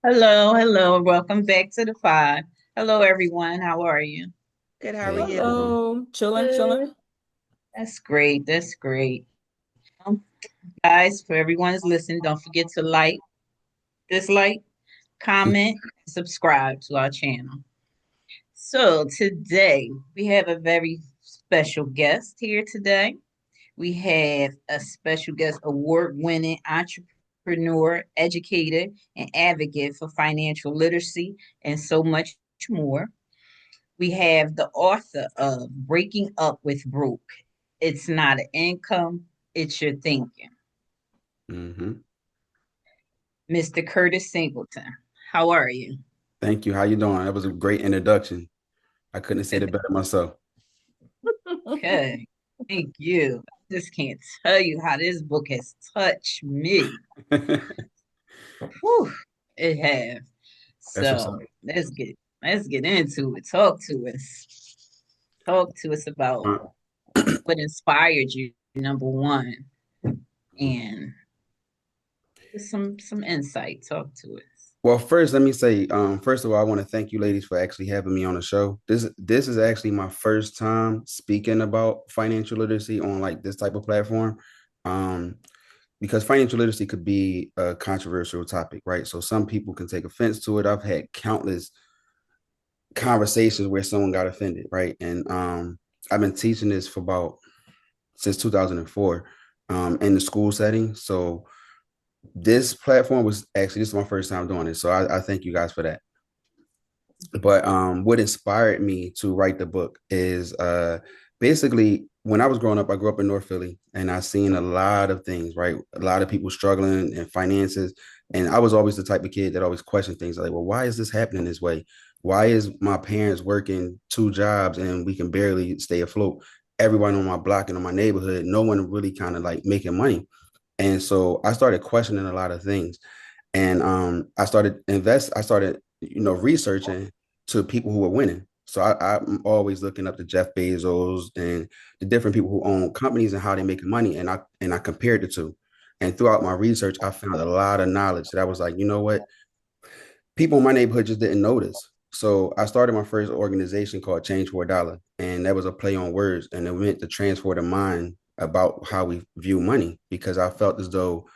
Hello, hello. Welcome back to the five. Hello, everyone. How are you? Good, how are Hey, you? how you doing? Hello, chilling, Good. chilling. That's great. That's great. Um, Guys, for everyone who's listening, don't forget to dislike, comment, and subscribe to our channel. So today we have a very special guest here today. We have a special guest, award-winning entrepreneur, educator, and advocate for financial literacy and so much more. We have the author of Breaking Up with Broke. It's not an income, it's your thinking. hmm Mr. Curtis Singleton. How are you? Thank you. How you doing? That was a great introduction. I couldn't have said it better myself. Okay. Thank you. I just can't tell you how this book has touched me. Whew, it has. That's what's So up. let's get into it. Talk to us. Talk to us about Uh, what inspired you, number one, and just some insight. Talk to us. well, first, let me say, first of all, I want to thank you ladies for actually having me on the show. This is actually my first time speaking about financial literacy on like this type of platform. Um, because financial literacy could be a controversial topic, right? So some people can take offense to it. I've had countless conversations where someone got offended, right? And I've been teaching this for about since 2004 in the school setting. So this platform was actually this is my first time doing it. So I thank you guys for that. But what inspired me to write the book is basically when I was growing up, I grew up in North Philly and I seen a lot of things, right? A lot of people struggling in finances. And I was always the type of kid that always questioned things like, well, why is this happening this way? Why is my parents working two jobs and we can barely stay afloat? Everyone on my block and on my neighborhood, no one really kind of like making money. And so I started questioning a lot of things. And I started, researching to people who were winning. So I'm always looking up to Jeff Bezos and the different people who own companies and how they make money. And I compared the two. And throughout my research, I found a lot of knowledge that I was like, you know what? People in my neighborhood just didn't notice. So I started my first organization called Change for a Dollar. And that was a play on words. And it meant to transfer the mind about how we view money because I felt as though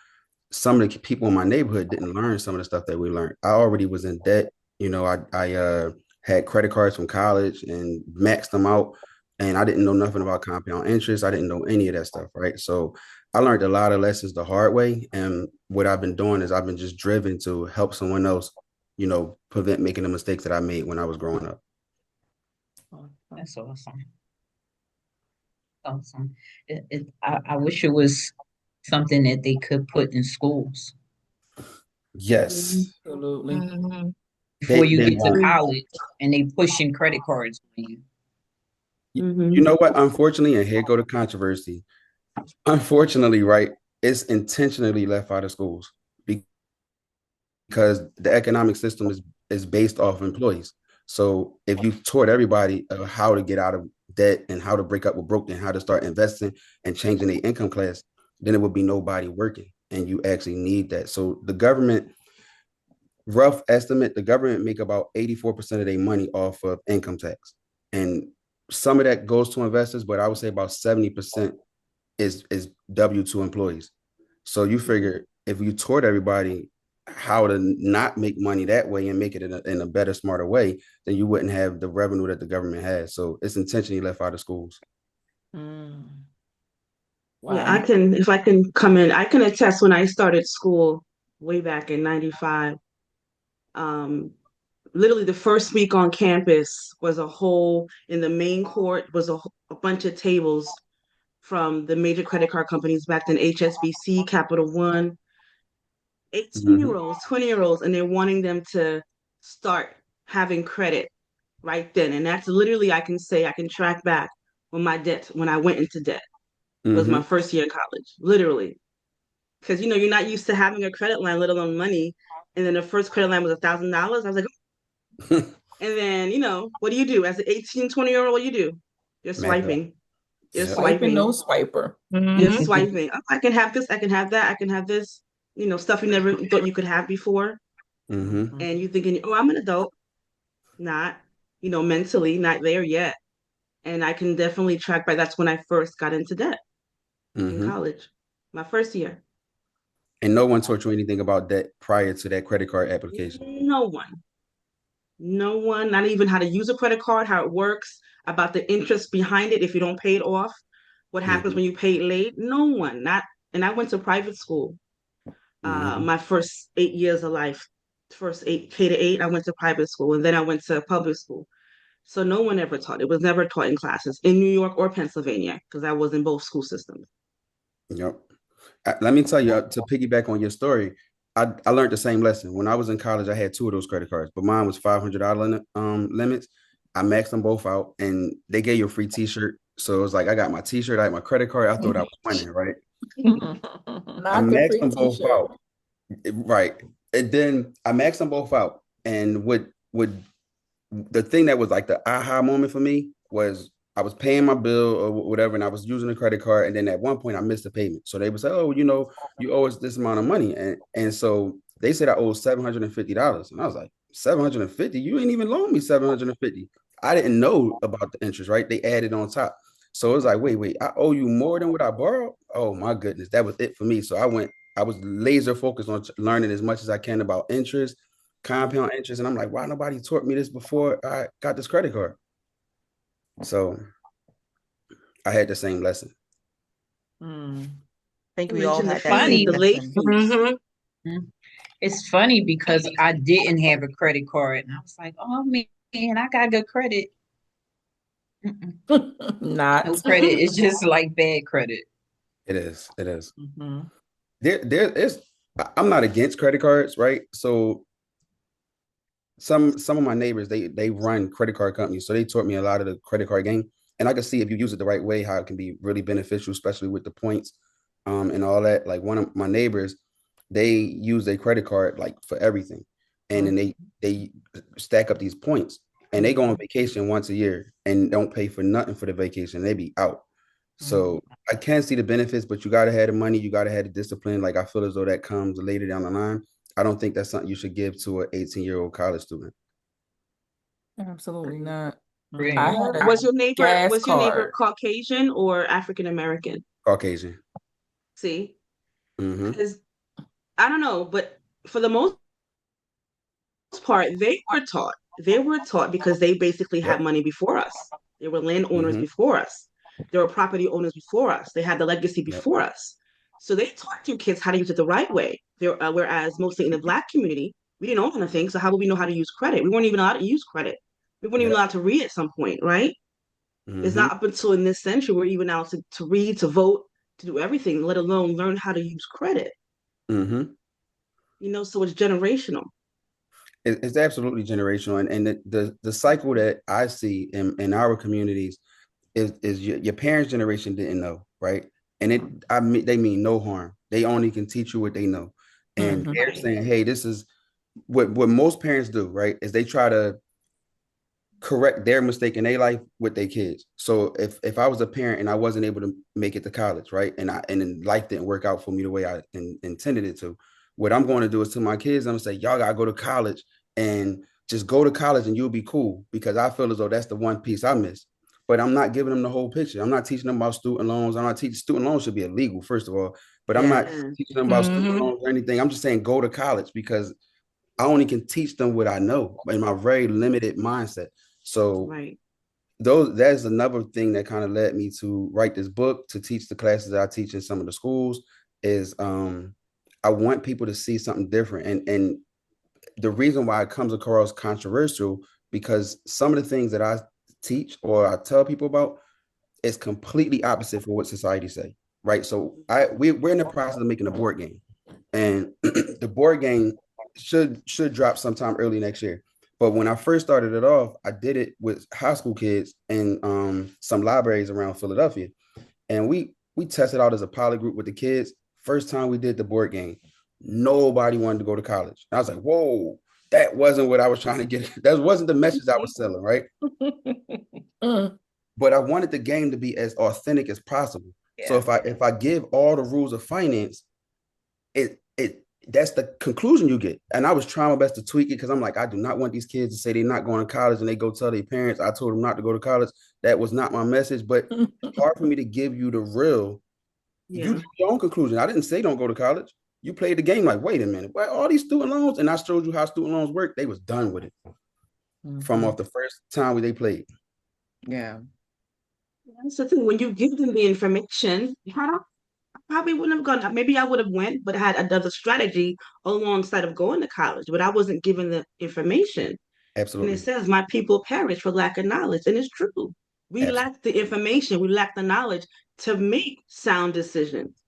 some of the people in my neighborhood didn't learn some of the stuff that we learned. I already was in debt. I had credit cards from college and maxed them out, and I didn't know nothing about compound interest. I didn't know any of that stuff, right? So I learned a lot of lessons the hard way. And what I've been doing is I've been just driven to help someone else, prevent making the mistakes that I made when I was growing up. Oh, that's awesome. Awesome. I wish it was something that they could put in schools Mhm. Yes, Absolutely. Mhm. before you they get to won't. Agree. college and they pushing credit cards on you. You Mhm. know what? Unfortunately, and here go the controversy. Unfortunately, right, it's intentionally left out of schools because the economic system is based off employees. So if you taught everybody how to get out of debt and how to break up with broke and how to start investing and changing their income class, then it would be nobody working. And you actually need that. So the government, rough estimate, the government make about 84% of their money off of income tax. And some of that goes to investors, but I would say about 70% is W-2 employees. So you figure if you taught everybody how to not make money that way and make it in a better, smarter way, then you wouldn't have the revenue that the government has. So it's intentionally left out of schools. Mm. Yeah, I Wow. can, if I can come in, I can attest when I started school way back in 95. Um, Literally the first week on campus was a whole, in the main court was a bunch of tables from the major credit card companies back then, HSBC, Capital One, 18 Mm-hmm. year olds, 20-year olds, and they're wanting them to start having credit right then. And that's literally, I can say, I can track back when I went into debt. It was Mm-hmm. my first year in college, literally. Because, you're not used to having a credit line, let alone money. And then the first credit line was $1,000. I was like, and then, what do you do as an 18, 20-year-old? What do you do? You're Math up. swiping. You're Yep. Swiping, no swiping. swiper. You're Mhm. swiping. Oh, I can have this. I can have that. I can have this. Stuff you never thought you could have before. Mm-hmm. And you thinking, oh, I'm an adult, not, mentally not there yet. And I can definitely track by that's when I first got into debt in Mm-hmm. college, my first year. And no one taught you anything about that prior to that credit card application. No one, no one, not even how to use a credit card, how it works, about the interest behind it if you don't pay it off, what happens Mm-hmm. when you pay it late. No one, not, and I went to private school. Mm-hmm. My first 8 years of life, first eight K to eight, I went to private school, and then I went to public school. So no one ever taught. It was never taught in classes in New York or Pennsylvania because I was in both school systems. Yep. Let me tell you, to piggyback on your story, I learned the same lesson. When I was in college, I had two of those credit cards, but mine was $500 limits. I maxed them both out, and they gave you a free T-shirt. So it was like I got my T-shirt, I had my credit card. I thought I was winning, right? I Not the maxed free them both t-shirt. out, right? And then I maxed them both out, and what the thing that was like the aha moment for me was I was paying my bill or whatever, and I was using a credit card, and then at one point I missed a payment. So they would say, "Oh, you owe us this amount of money," and so they said I owe $750, and I was like, "$750? You ain't even loaned me $750." I didn't know about the interest, right? They added on top. So it was like, wait, I owe you more than what I borrowed? Oh my goodness, that was it for me. So I was laser focused on learning as much as I can about interest, compound interest. And I'm like, why nobody taught me this before I got this credit card? So I had the same lesson. Mm. I think You we all mentioned the had that fees, same Funny. the late lesson. fees. Mhm. It's funny because I didn't have a credit card, and I was like, "Oh man, I got good credit." Mm-mm. No Not. credit. It's just like bad credit. It is. It is. Mhm. There is. I'm not against credit cards, right? So some of my neighbors they run credit card companies, so they taught me a lot of the credit card game, and I can see if you use it the right way how it can be really beneficial, especially with the points, and all that. Like one of my neighbors, they use their credit card like for everything, and then Mhm. they stack up these points, and they go on vacation once a year and don't pay for nothing for the vacation. They be out. Mhm. So I can see the benefits, but you gotta have the money, you gotta have the discipline. Like I feel as though that comes later down the line. I don't think that's something you should give to an 18-year-old college student. Absolutely not. I Right. had a Was gas your neighbor card. Caucasian or African American? Caucasian. See, Mm-hmm. because I don't know, but for the most part, they were taught. They were taught because they basically had Yep. money before us. They were landowners Mm-hmm. before us. They were property owners before us. They had the legacy Yep. before us. So they taught you kids how to use it the right way. Whereas mostly in the Black community, we didn't own anything. So how would we know how to use credit? We weren't even allowed to use credit. We weren't even Yep. allowed to read at some point, right? It's Mm-hmm. not up until in this century we're even allowed to read, to vote, to do everything, let alone learn how to use credit. Mm-hmm. So it's generational. It's absolutely generational, and the cycle that I see in our communities is your parents' generation didn't know, right? And they mean no harm. They only can teach you what they know, and Mhm. they're Right. saying, hey, this is what most parents do, right? Is they try to correct their mistake in their life with their kids. So if I was a parent and I wasn't able to make it to college, right, and then life didn't work out for me the way I intended it to, what I'm going to do is to my kids, I'm gonna say, y'all gotta go to college and just go to college and you'll be cool because I feel as though that's the one piece I missed. But I'm not giving them the whole picture. I'm not teaching them about student loans. I'm not teaching student loans should be illegal, first of all. But I'm not Yes. Yeah. teaching them about student Mhm. loans or anything. I'm just saying go to college because I only can teach them what I know in my very limited mindset. So Right. that's another thing that kind of led me to write this book to teach the classes that I teach in some of the schools is I want people to see something different. And the reason why it comes across controversial because some of the things that I teach or I tell people about is completely opposite for what society say. Right. So we're in the process of making a board game and the board game should drop sometime early next year. But when I first started it off, I did it with high school kids in some libraries around Philadelphia, and we tested out as a pilot group with the kids. First time we did the board game, nobody wanted to go to college. And I was like, whoa, that wasn't what I was trying to get. That wasn't the message I was selling, right? Mm. But I wanted the game to be as authentic as possible. So Yeah. if I give all the rules of finance, it that's the conclusion you get. And I was trying my best to tweak it because I'm like, I do not want these kids to say they're not going to college and they go tell their parents I told them not to go to college. That was not my message, but it's hard for me to give you the real. You Yeah. drew your own conclusion. I didn't say don't go to college. You played the game like, wait a minute, what all these student loans? And I showed you how student loans work. They was done with it from Mhm. off the first time they played. Yeah. That's the thing. When you give them the information, I probably wouldn't have gone. Maybe I would have went, but had another strategy alongside of going to college. But I wasn't given the information. And it Absolutely. says, "My people perish for lack of knowledge," and it's true. We Absolutely. lack the information. We lack the knowledge to make sound decisions.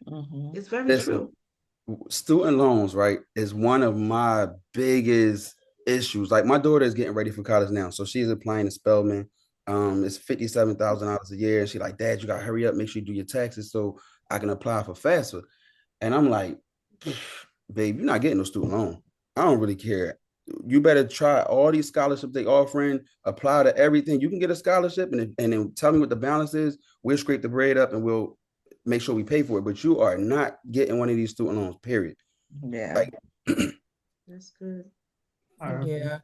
Mhm. It's very Listen, true. student loans, right, is one of my biggest issues. Like my daughter is getting ready for college now, so she's applying to Spelman. It's $57,000 a year, and she's like, "Dad, you gotta hurry up, make sure you do your taxes so I can apply for FAFSA." And I'm like, "Babe, you're not getting no student loan. I don't really care. You better try all these scholarships they offering, apply to everything. You can get a scholarship, and then tell me what the balance is. We'll scrape the bread up, and we'll make sure we pay for it. But you are not getting one of these student loans. Period." Yeah. Like, That's good. Horrible. Yeah.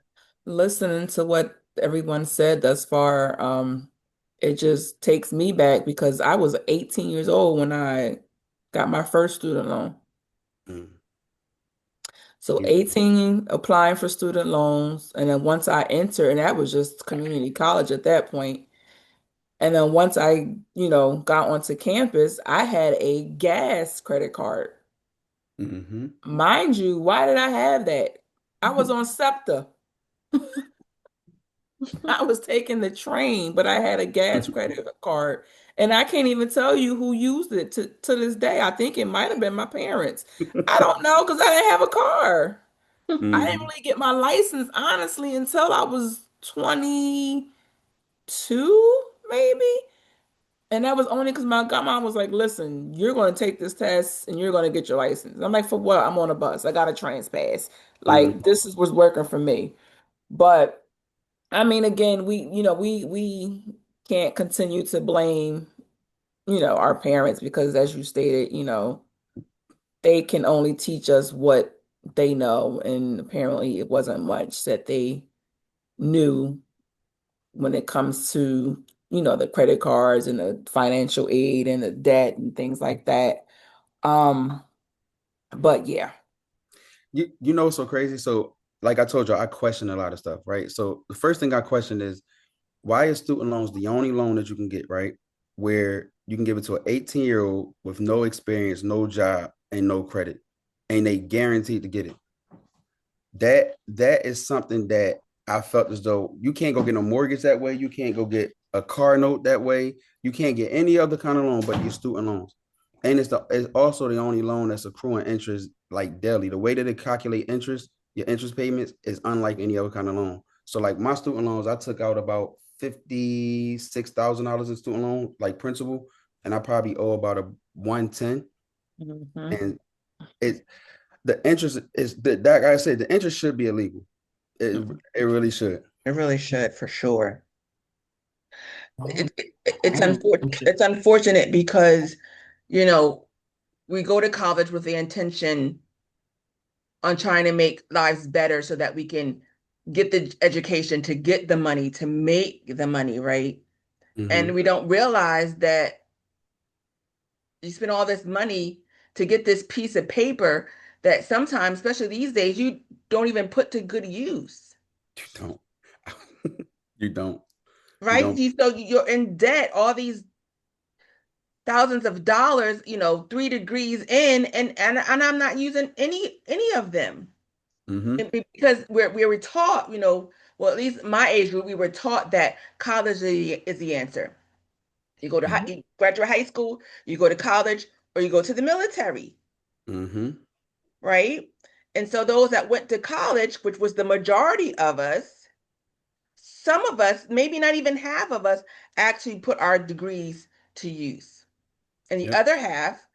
Listening to what everyone said thus far, it just takes me back because I was 18 years old when I got my first student loan. mm, So you, 18 applying for student loans, and then once I entered, and that was just community college at that point. And then once I, got onto campus, I had a gas credit card. mm-hmm. Mind you, why did I have that? I was on SEPTA. I was taking the train, but I had a gas credit card. And I can't even tell you who used it to this day. I think it might have been my parents. I don't know because I didn't have a car. I didn't Mm-hmm. really get my license, honestly, until I was 22, maybe. And that was only because my godmom was like, listen, you're going to take this test and you're going to get your license. I'm like, for what? I'm on a bus. I got a trans pass. Like, Mm-hmm. this is what's working for me. But I mean, again, we can't continue to blame, our parents because as you stated, they can only teach us what they know. And apparently it wasn't much that they knew when it comes to, the credit cards and the financial aid and the debt and things like that. Um, but yeah. You know what's so crazy? So, like I told you, I question a lot of stuff, right? So the first thing I question is why is student loans the only loan that you can get, right? Where you can give it to an 18-year-old with no experience, no job, and no credit, and they guaranteed to get it. That is something that I felt as though you can't go get a mortgage that way. You can't go get a car note that way. You can't get any other kind of loan but your student loans. And it's also the only loan that's accruing interest like daily. The way that they calculate interest, your interest payments is unlike any other kind of loan. So like my student loans, I took out about $56,000 in student loan, like principal, and I probably owe about a 110. Mhm. And it the interest is that guy said the interest should be illegal. It Mhm. it really should. It really should, for sure. Oh, It's it's unfortunate because, you know, we go to college with the intention on trying to make lives better so that we can get the education to get the money, to make the money, right? And Mm-hmm. we don't realize that you spend all this money to get this piece of paper that sometimes, especially these days, you don't even put to good use, You don't. You don't. You right? don't. You're in debt, all these thousands of dollars, 3 degrees in, and I'm not using any of them. Mm-hmm. Because we were taught, well, at least my age group, we were taught that college is the answer. Mm-hmm. You graduate high school, you go to college, or you go to the military, Mm-hmm. right? And so those that went to college, which was the majority of us, some of us, maybe not even half of us, actually put our degrees to use. And the Yep. other half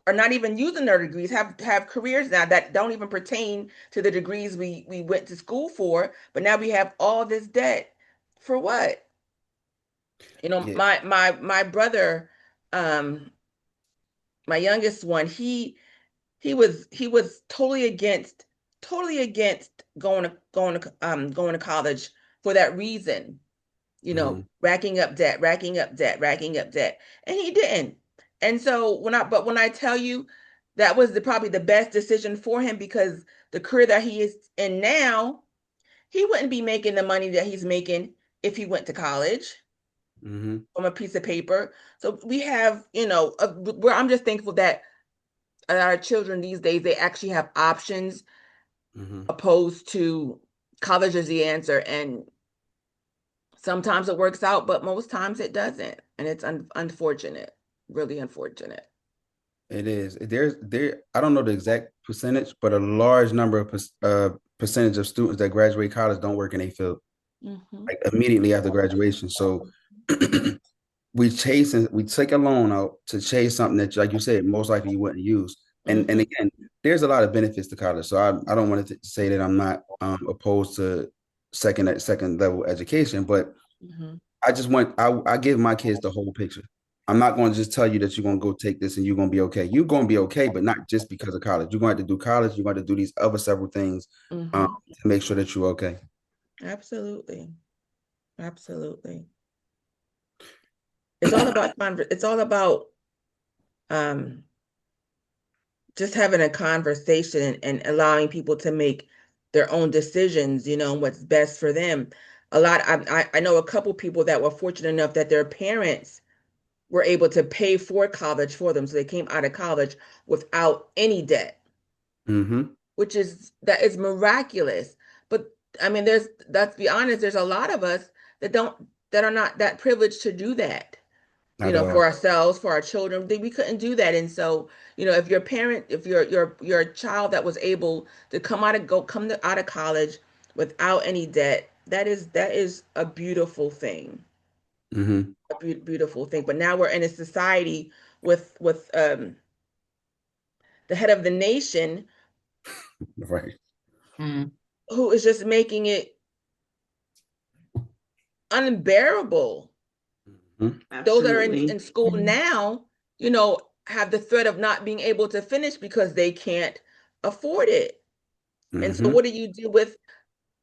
are not even using their degrees, have careers now that don't even pertain to the degrees we went to school for, but now we have all this debt for what? Yeah. My brother, um my youngest one, he was totally against going to college for that reason, Hmm. racking up debt, racking up debt, racking up debt. And he didn't. And so when I tell you that was probably the best decision for him, because the career that he is in now, he wouldn't be making the money that he's making if he went to college Hmm. from a piece of paper. So we have, where I'm just thankful that our children these days, they actually have options Hmm. opposed to college is the answer. And sometimes it works out, but most times it doesn't. And it's unfortunate, really unfortunate. It is. There. I don't know the exact percentage, but a large number of percentage of students that graduate college don't work in a field Hmm. like immediately after graduation. So we take a loan out to chase something that, like you said, most likely you wouldn't use. And Hmm. again, there's a lot of benefits to college. So I don't want to say that I'm not opposed to second level education, but Hmm. I just want I give my kids the whole picture. I'm not going to just tell you that you're going to go take this and you're going to be okay. You're going to be okay, but not just because of college. You're going to have to do college. You're going to do these other several things Hmm. to make sure that you're okay. Absolutely. Absolutely. It's all about um just having a conversation, and allowing people to make their own decisions, what's best for them. I know a couple people that were fortunate enough that their parents were able to pay for college for them. So they came out of college without any debt, Mm-hmm. that is miraculous. But I mean, let's be honest, there's a lot of us that are not that privileged to do that, Not at all. for ourselves, for our children. We couldn't do that. And so, if your parent, if you're a child that was able to out of college without any debt, that is a beautiful thing. Mm-hmm. Beautiful thing. But now we're in a society with the head of the nation Right. Mm. who is just making it unbearable. Mm-hmm. Those that are in, Absolutely. in school now, have the threat of not being able to finish because they can't afford it. And so Mm-hmm. what do you do with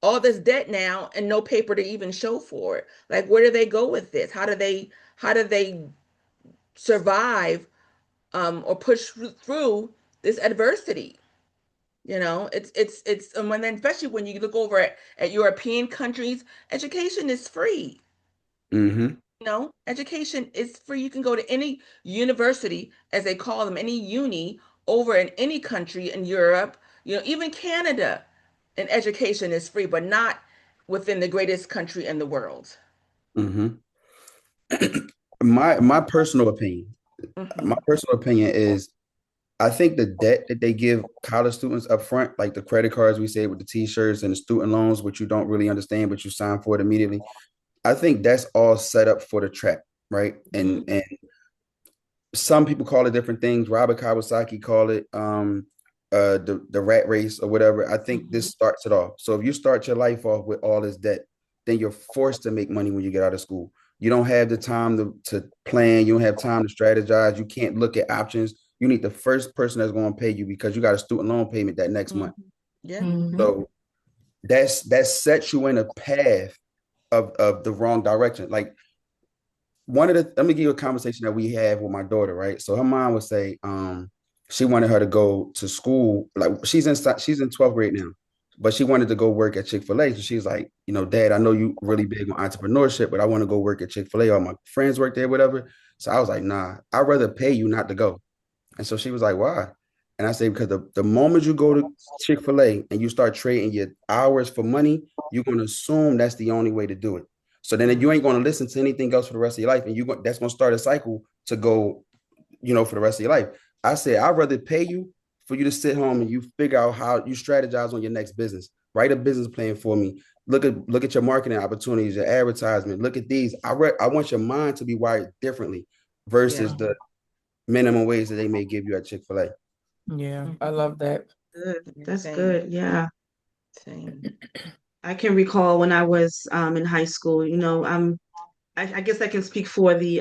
all this debt now and no paper to even show for it? Like, where do they go with this? How do they survive, or push through this adversity? It's and when especially when you look over at European countries, education is free. Mm-hmm. Education is free. You can go to any university, as they call them, any uni over in any country in Europe, even Canada, and education is free, but not within the greatest country in the world. Mm-hmm. My personal opinion, my Hmm. personal opinion is I think the debt that they give college students up front, like the credit cards we say with the t-shirts and the student loans, which you don't really understand, but you sign for it immediately. I think that's all set up for the trap, right? Hmm. And some people call it different things. Robert Kawasaki call it the rat race or whatever. I think Hmm. this starts it off. So if you start your life off with all this debt, then you're forced to make money when you get out of school. You don't have the time to plan. You don't have time to strategize. You can't look at options. You need the first person that's going to pay you because you got a student loan payment that next Hmm. month. Yeah. Mhm. So that sets you in a path of the wrong direction. Like let me give you a conversation that we have with my daughter, right? So her mom would say, she wanted her to go to school, like she's in 12th grade now, but she wanted to go work at Chick-fil-A. So she's like, Dad, I know you really big on entrepreneurship, but I want to go work at Chick-fil-A. All my friends work there, whatever. So I was like, nah, I'd rather pay you not to go. And so she was like, why? And I say, because the moment you go to Chick-fil-A and you start trading your hours for money, you're going to assume that's the only way to do it. So then you ain't going to listen to anything else for the rest of your life. And that's going to start a cycle to go, for the rest of your life. I said, I'd rather pay you for you to sit home and you figure out how you strategize on your next business. Write a business plan for me. Look at your marketing opportunities, your advertisement. Look at these. I want your mind to be wired differently Yeah. versus the minimum wage that they may give you at Chick-fil-A. Yeah, I Hmm. love that. Good. Yeah, That's same. good. Yeah. Same. I can recall when I was in high school, I guess I can speak for the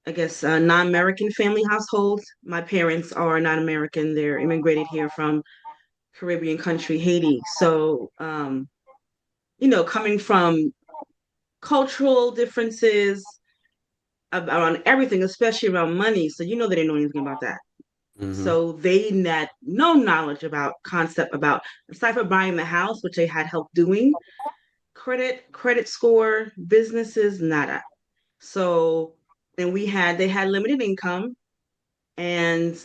I guess, non-American family household. My parents are non-American. They're immigrated here from Caribbean country, Haiti. So, coming from cultural differences around everything, especially around money. So, they didn't know anything about that. Mm-hmm. So they had no knowledge about concept about aside from buying the house, which they had help doing, credit score, businesses, nada. So and they had limited income and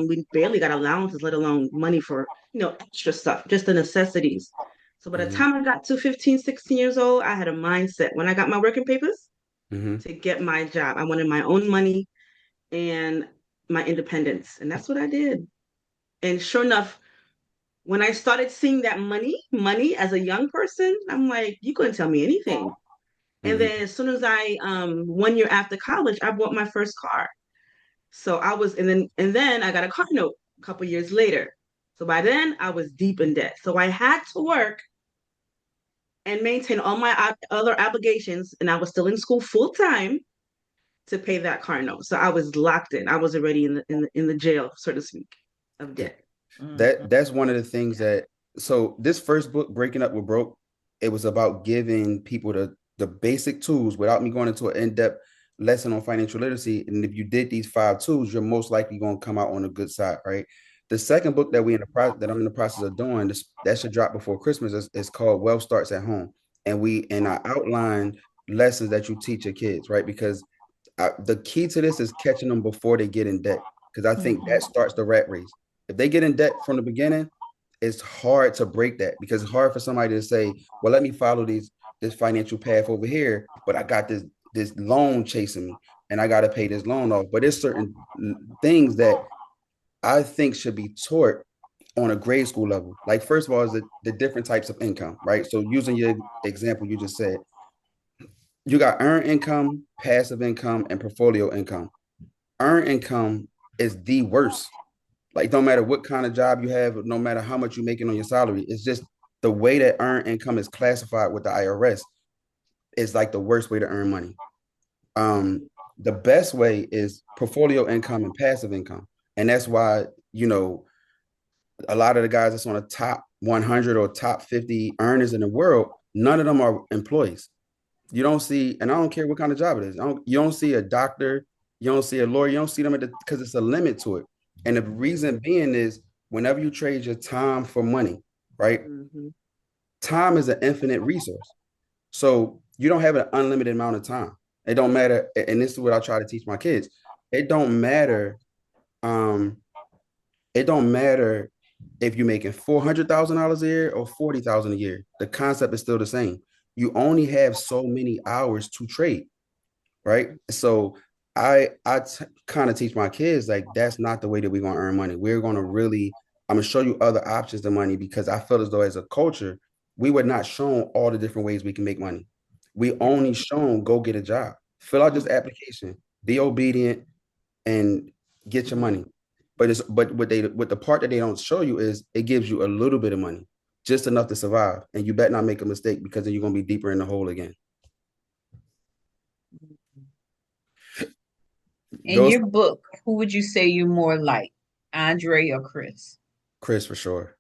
we barely got allowances, let alone money for, extra stuff, just the necessities. So by the Mm-hmm. time I got to 15, 16 years old, I had a mindset when I got my working papers Mm-hmm. to get my job. I wanted my own money and my independence. And that's what I did. And sure enough, when I started seeing that money as a young person, I'm like, you couldn't tell me anything. And Mm-hmm. then as soon as I 1 year after college, I bought my first car. So I was and then I got a car note a couple years later. So by then I was deep in debt. So I had to work and maintain all my other obligations, and I was still in school full time to pay that car note. So I was locked in. I was already in the jail, so to speak, of Yeah. debt. Mhm. That's one of the things that so this first book, Breaking Up with Broke, it was about giving people the basic tools without me going into an in-depth lesson on financial literacy. And if you did these 5 tools, you're most likely going to come out on a good side, right? The second book that that I'm in the process of doing, that should drop before Christmas, is called Wealth Starts at Home. And I outlined lessons that you teach your kids, right? Because the key to this is catching them before they get in debt, because I think that Mhm. starts the rat race. If they get in debt from the beginning, it's hard to break that, because it's hard for somebody to say, well, let me follow this financial path over here, but I got this loan chasing me and I got to pay this loan off. But there's certain things that I think should be taught on a grade school level. Like, first of all, is the different types of income, right? So using your example you just said, you got earned income, passive income, and portfolio income. Earned income is the worst. Like, no matter what kind of job you have, no matter how much you're making on your salary, it's just the way that earned income is classified with the IRS is like the worst way to earn money. The best way is portfolio income and passive income. And that's why, a lot of the guys that's on the top 100 or top 50 earners in the world, none of them are employees. You don't see, and I don't care what kind of job it is. You don't see a doctor, you don't see a lawyer, you don't see them because it's a limit to it. And the reason being is whenever you trade your time for money, right? Mm-hmm. Time is an infinite resource. So you don't have an unlimited amount of time. It don't matter, and this is what I try to teach my kids. It don't matter. Um, it don't matter if you're making $400,000 a year or 40,000 a year. The concept is still the same. You only have so many hours to trade, right? So I kind of teach my kids like that's not the way that we're gonna earn money. We're gonna really I'm gonna show you other options to money, because I feel as though as a culture we were not shown all the different ways we can make money. We only shown go get a job, fill out this application, be obedient, and get your money. But what the part that they don't show you is it gives you a little bit of money, just enough to survive, and you better not make a mistake, because then you're gonna be deeper in the hole again. In Yours, your book, who would you say you're more like, Andre or Chris? Chris, for sure.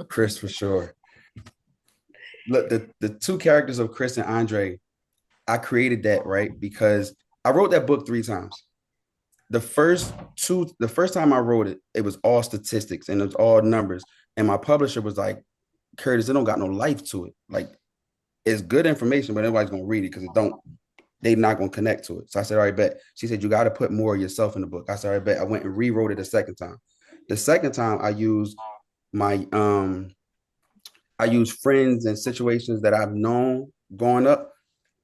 Chris, for sure. Look, the two characters of Chris and Andre, I created that, right, because I wrote that book 3 times. The first time I wrote it, it was all statistics and it was all numbers. And my publisher was like, Curtis, it don't got no life to it. Like, it's good information, but nobody's gonna read it because they're not gonna connect to it. So I said, all right, bet. She said, you got to put more of yourself in the book. I said, all right, bet. I went and rewrote it a second time. The second time I used my I use friends and situations that I've known growing up.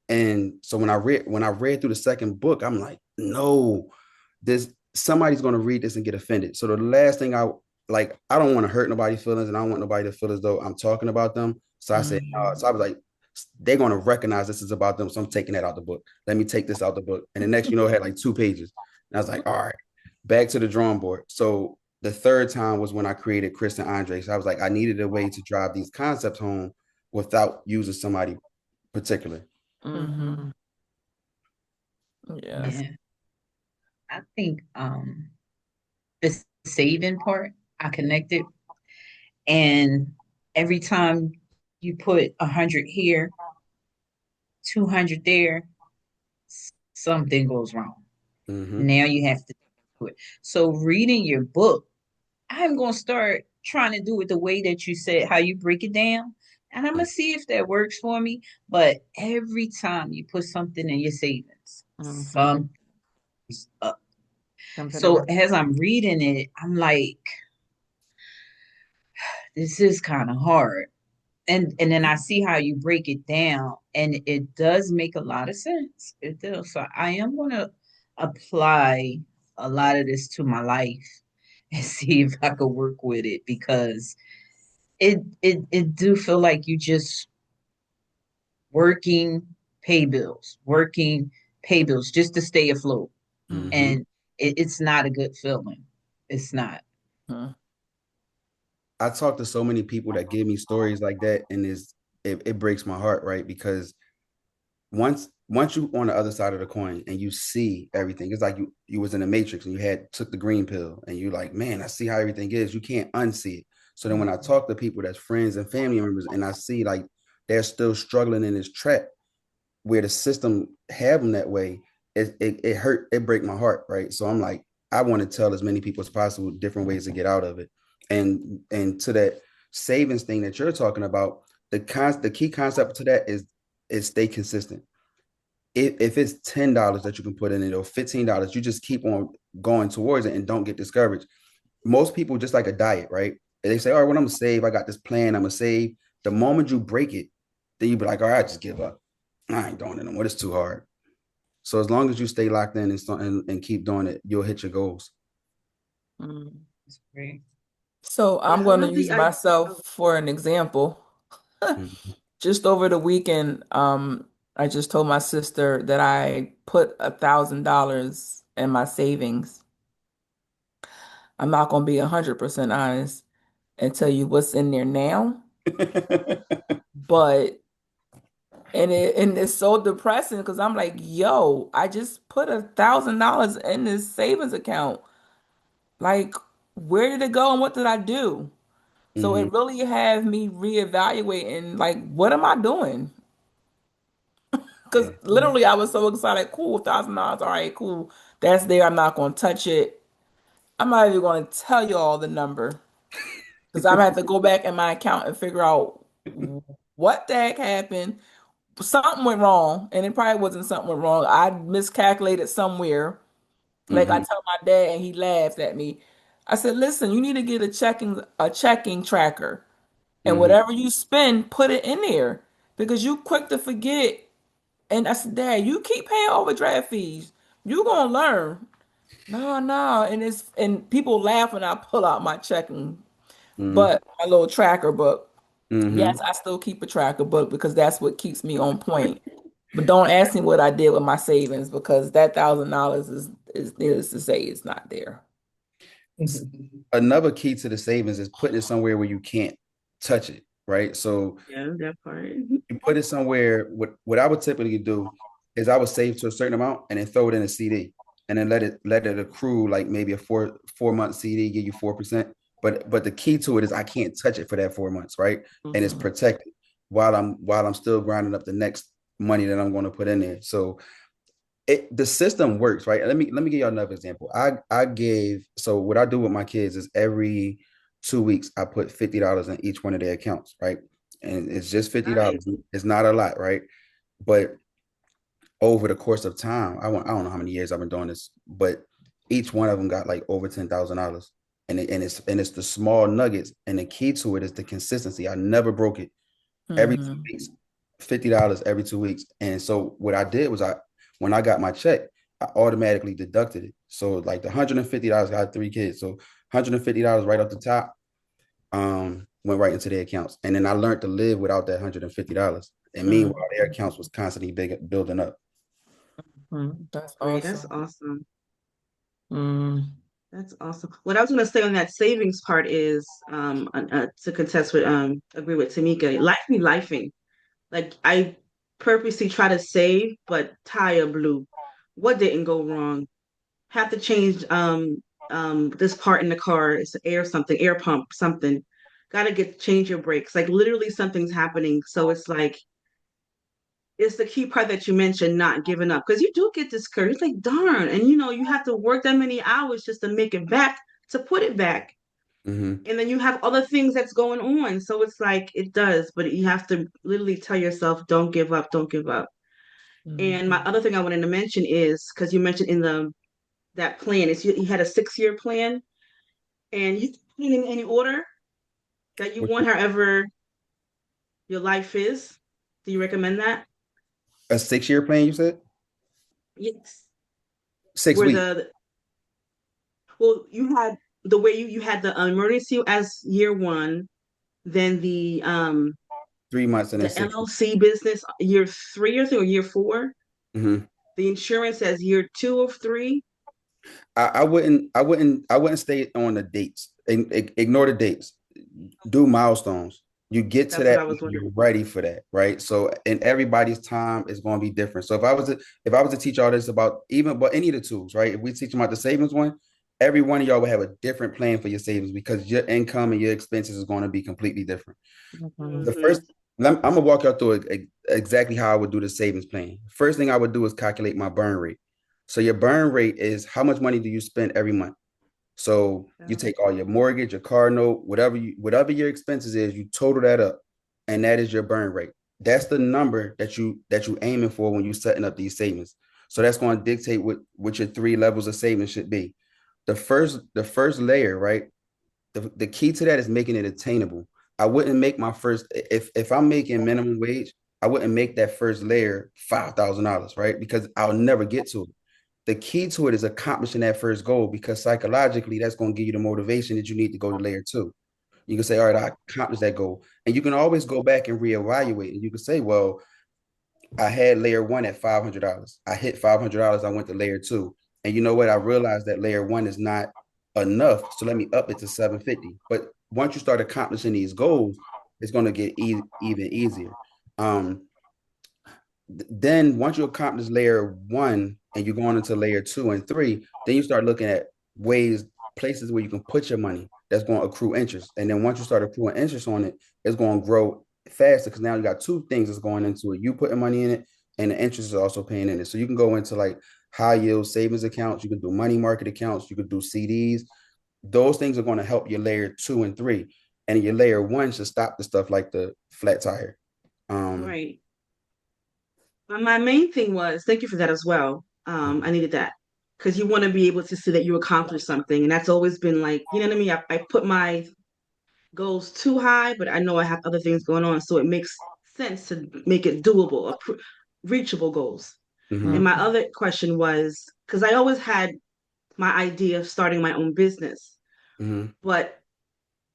And so when I read through the second book, I'm like, no, this somebody's gonna read this and get offended. So the last thing I don't want to hurt nobody's feelings, and I don't want nobody to feel as though I'm talking about them. So I said, no. So I was like, they're gonna recognize this is about them. So I'm taking that out the book. Let me take this out the book. And the next, it had like 2 pages. And I was like, all right, back to the drawing board. So the third time was when I created Chris and Andre. So I was like, I needed a way to drive these concepts home without using somebody particular. Mhm. Mhm. Yes. Yeah. I think the saving part I connected, and every time you put 100 here, 200 there, something goes wrong. Mm-hmm. Now you have to do it. So reading your book, I'm gonna start trying to do it the way that you said, how you break it down. And I'm gonna see if that works for me. But every time you put something in your savings, Mm-hmm. something's up. Something So about as I'm reading it, I'm like, this is kind of hard. And then I see how you break it down, and it does make a lot of sense. It does. So I am gonna apply a lot of this to my life and see if I could work with it, because it do feel like you just working, pay bills, working, pay bills just to stay afloat. Mm-hmm. Mhm. And it's not a good feeling. It's not. Mhm. I talk to so many people that give me stories like that, and it breaks my heart, right? Because once you on the other side of the coin and you see everything, it's like you was in the matrix and you had took the green pill and you like, man, I see how everything is. You can't unsee it. So then when I talk to people that's friends and family members and I see like they're still struggling in this trap where the system have them that way, it hurt, it break my heart, right? So I'm like, I want to tell as many people as possible different ways to get out of it. And to that savings thing that you're talking about, the key concept to that is stay consistent. If it's $10 that you can put in it or $15, you just keep on going towards it and don't get discouraged. Most people just like a diet, right? They say, all right, when I'm gonna save, I got this plan, I'm gonna save. The moment you break it, then you be like, all right, I just give up. I ain't doing it anymore. It's too hard. So as long as you stay locked in and keep doing it, you'll hit your goals. mm. It's great. So Yeah, I'm I going to love use the idea. myself for an example. Mhm. Just over the weekend, I just told my sister that I put $1,000 in my savings. I'm not going to be 100% honest and tell you what's in there now, but and it's so depressing because I'm like, yo, I just put $1,000 in this savings account. Like, where did it go and what did I do? So Mhm. it really had me reevaluating, like, what am I doing? Because Yeah. literally, I was so excited. Cool, $1,000. All right, cool. That's there. I'm not going to touch it. I'm not even going to tell you all the number because I'm gonna have to go back in my account and figure out what the heck happened. Something went wrong, and it probably wasn't something went wrong. I miscalculated somewhere. Like I Mhm. told my dad, and he laughed at me. I said, "Listen, you need to get a checking tracker, and Mhm. whatever you spend, put it in there because you quick to forget." And I said, Dad, you keep paying overdraft fees. You gonna learn. No, no. And people laugh when I pull out my checking, Mhm. but my little tracker book. Yes, Mhm. I still keep a tracker book because that's what keeps me on point. But don't ask me what I did with my savings because that $1,000 is needless to say it's not there. Another key to the savings is putting it somewhere where you can't touch it, right? So Yeah, that part. you put it somewhere. What I would typically do is I would save to a certain amount and then throw it in a CD and then let it accrue like maybe a four month CD, give you 4%. But the key to it is I can't touch it for that 4 months, right? And it's Mhm. protected while I'm still grinding up the next money that I'm going to put in there. So the system works, right? Let me give you another example. I gave so what I do with my kids is every 2 weeks I put $50 in each one of their accounts, right? And it's just Nice. $50. It's not a lot, right? But over the course of time, I don't know how many years I've been doing this, but each one of them got like over $10,000. And it's the small nuggets. And the key to it is the consistency. I never broke it every two Hmm. weeks, $50 every 2 weeks. And so what I did was when I got my check, I automatically deducted it. So like the $150, I had 3 kids. So $150 right off the top went right into their accounts. And then I learned to live without that $150. And meanwhile, Hmm. their accounts was constantly building up. Mhm. That's Great. That's awesome. awesome. Mm. That's awesome. What I was going to say on that savings part is to contest with agree with Tamika. Life be lifing. Like I purposely try to save, but tire blew. What didn't go wrong? have to change this part in the car. It's air something, air pump something. Got to get change your brakes. Like literally something's happening. So it's like it's the key part that you mentioned, not giving up, because you do get discouraged. It's like darn, and you have to work that many hours just to make it back, to put it back, Hmm. and then you have other things that's going on. So it's like it does, but you have to literally tell yourself, don't give up, don't give up. And my Mhm. other thing I wanted to mention is because you mentioned in the that plan is you had a 6 year plan, and you put it in any order that you Which want, however your life is. Do you recommend that? a 6 year plan, you said? Yes. 6 Where weeks, the well, you had the way you had the emergency as year one, then 3 months, and then the 6 weeks. LLC business year three or or year four, Hmm. the insurance as year two of three. I wouldn't stay on the dates. Ignore the dates. Do milestones. You get to That's what that I when was wondering. you're ready for that, right? So, and everybody's time is going to be different. So, if I was to teach all this about even but any of the tools, right? If we teach them about the savings one, every one of y'all will have a different plan for your savings because your income and your expenses is going to be completely different. The Mhm. Hmm. first, I'm gonna walk y'all through exactly how I would do the savings plan. First thing I would do is calculate my burn rate. So your burn rate is how much money do you spend every month? So you take all your mortgage, your car note, whatever your expenses is, you total that up, and that is your burn rate. That's the number that you aiming for when you setting up these savings. So that's going to dictate what your three levels of savings should be. The first layer, right? The key to that is making it attainable. I wouldn't make my first if I'm making minimum wage, I wouldn't make that first layer $5,000, right? Because I'll never get to it. The key to it is accomplishing that first goal because psychologically that's going to give you the motivation that you need to go to layer two. You can say, all right, I accomplished that goal. And you can always go back and reevaluate. And you can say, well, I had layer one at $500. I hit $500. I went to layer two. And you know what? I realized that layer one is not enough. So let me up it to 750. But once you start accomplishing these goals, it's going to get even easier. Um, then once you accomplish layer one and you're going into layer two and three, then you start looking at places where you can put your money that's going to accrue interest. And then once you start accruing interest on it, it's going to grow faster because now you got two things that's going into it. You putting money in it and the interest is also paying in it. So you can go into like high yield savings accounts, you can do money market accounts, you can do CDs. Those things are going to help your layer two and three. And your layer one should stop the stuff like the flat tire. Um, Right. But my main thing was thank you for that as well. I needed that because you want to be able to see that you accomplished something, and that's always been like you know what I mean. I put my goals too high, but I know I have other things going on, so it makes sense to make it doable, reachable goals. And mhm, my Mhm. other question was because I always had my idea of starting my own business, mhm. but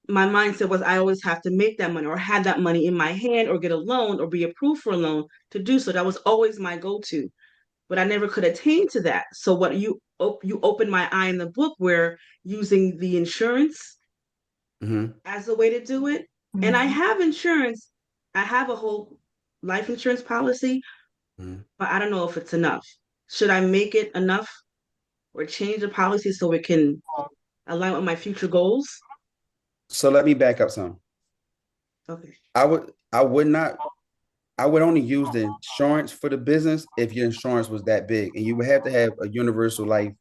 my mindset was I always have to make that money or have that money in my hand or get a loan or be approved for a loan to do so. That was always my go-to, but I never could attain to that. So what you opened my eye in the book where using the insurance Hmm. as a way to do it. And I Mhm. have insurance. I have a whole life insurance policy, Hmm. but I don't know if it's enough. Should I make it enough or change the policy so it can align with my future goals? So let me back up some. Okay. I would only use the insurance for the business if your insurance was that big, and you would have to have a universal life,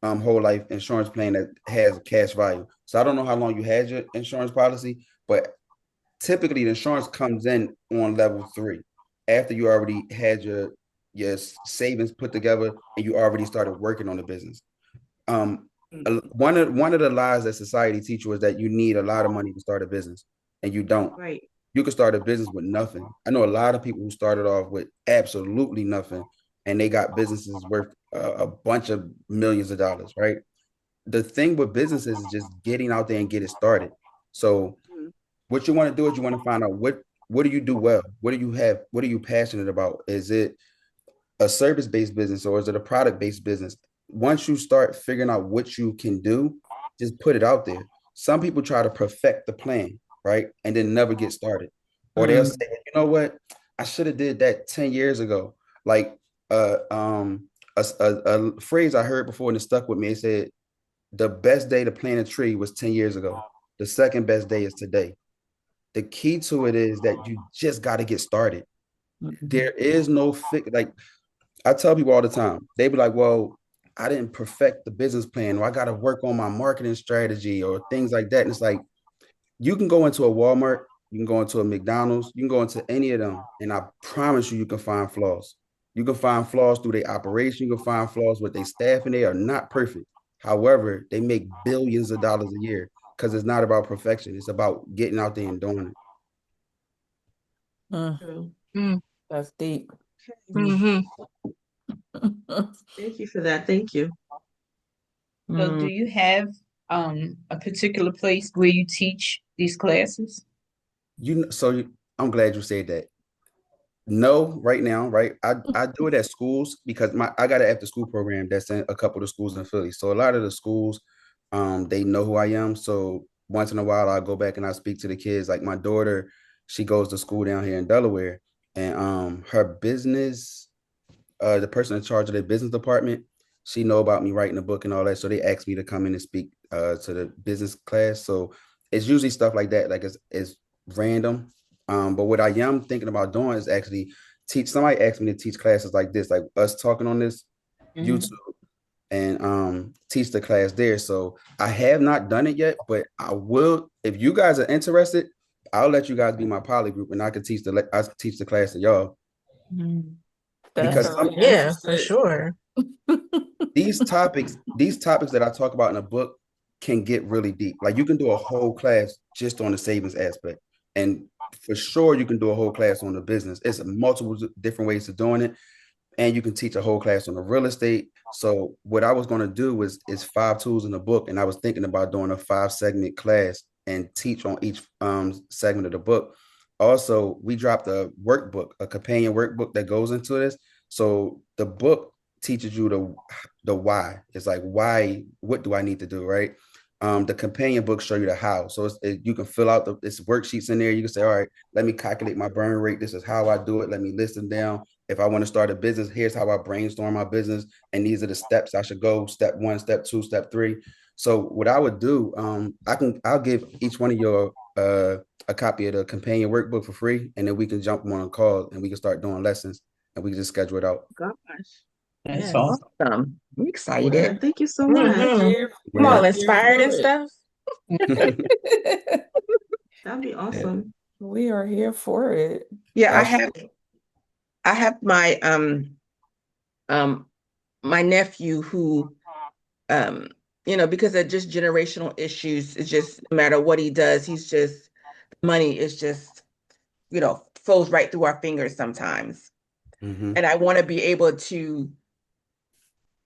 whole life insurance plan that has cash value. So I don't know how long you had your insurance policy, but typically the insurance comes in on level three after you already had your savings put together and you already started working on the business. um one of the lies that society teaches you is that you need a lot of money to start a business, and you don't. Right. You can start a business with nothing. I know a lot of people who started off with absolutely nothing, and they got businesses worth a bunch of millions of dollars, right? The thing with businesses is just getting out there and get it started. So Mhm. what you want to do is you want to find out what do you do well? What do you have? What are you passionate about? Is it a service-based business or is it a product-based business? Once you start figuring out what you can do, just put it out there. Some people try to perfect the plan, right? And then never get started. Or they'll say, Mhm. you know what? I should have did that 10 years ago. Like uh um a phrase I heard before and it stuck with me. It said, the best day to plant a tree was 10 years ago. The second best day is today. The key to it is that you just got to get started. There is no fix. Like I tell people all the time, they be like, well, I didn't perfect the business plan, or I got to work on my marketing strategy or things like that. And it's like, you can go into a Walmart, you can go into a McDonald's, you can go into any of them, and I promise you, you can find flaws. You can find flaws through their operation. You can find flaws with their staff, and they are not perfect. However, they make billions of dollars a year because it's not about perfection. It's about getting out there and doing it. Mm, True. that's deep. Mm-hmm. Thank you for that. Thank you. So do you have a particular place where you teach these classes? I'm glad you said that. No, right now, right? I do it at schools because I got an after school program that's in a couple of schools in Philly. So a lot of the schools, they know who I am. So once in a while, I go back and I speak to the kids. Like my daughter, she goes to school down here in Delaware, and her business, the person in charge of their business department, she know about me writing a book and all that. So they asked me to come in and speak to the business class. So it's usually stuff like that. Like it's random. But what I am thinking about doing is actually teach. Somebody asked me to teach classes like this, like us talking on this YouTube, and teach the class there. So I have not done it yet, but I will. If you guys are interested, I'll let you guys be my poly group, and I can teach the class to y'all because some Definitely Yeah, for interested. sure. these topics that I talk about in a book can get really deep. Like you can do a whole class just on the savings aspect, and for sure you can do a whole class on the business. It's multiple different ways of doing it, and you can teach a whole class on the real estate. So what I was going to do is 5 tools in the book, and I was thinking about doing a 5 segment class and teach on each segment of the book. Also, we dropped a workbook, a companion workbook that goes into this. So the book teaches you the why. It's like why, what do I need to do, right? The companion book show you the how. So you can fill out it's worksheets in there. You can say, all right, let me calculate my burn rate. This is how I do it. Let me list them down. If I want to start a business, here's how I brainstorm my business. And these are the steps I should go. Step 1, step 2, step 3. So what I would do, I'll give each one of your a copy of the companion workbook for free, and then we can jump on a call and we can start doing lessons and we can just schedule it out. Gosh. That's Yes. awesome. Awesome. I'm Yeah, excited. thank you so We're much. Mm-hmm. here. I'm all We're Yeah. here inspired for and it. stuff. That'd be Yeah, awesome. we are here for it. Yeah, Absolutely. I have um my nephew who because of just generational issues, it's just no matter what he does, he's just money is just, flows right through our fingers sometimes. Mm-hmm. And I want to be able to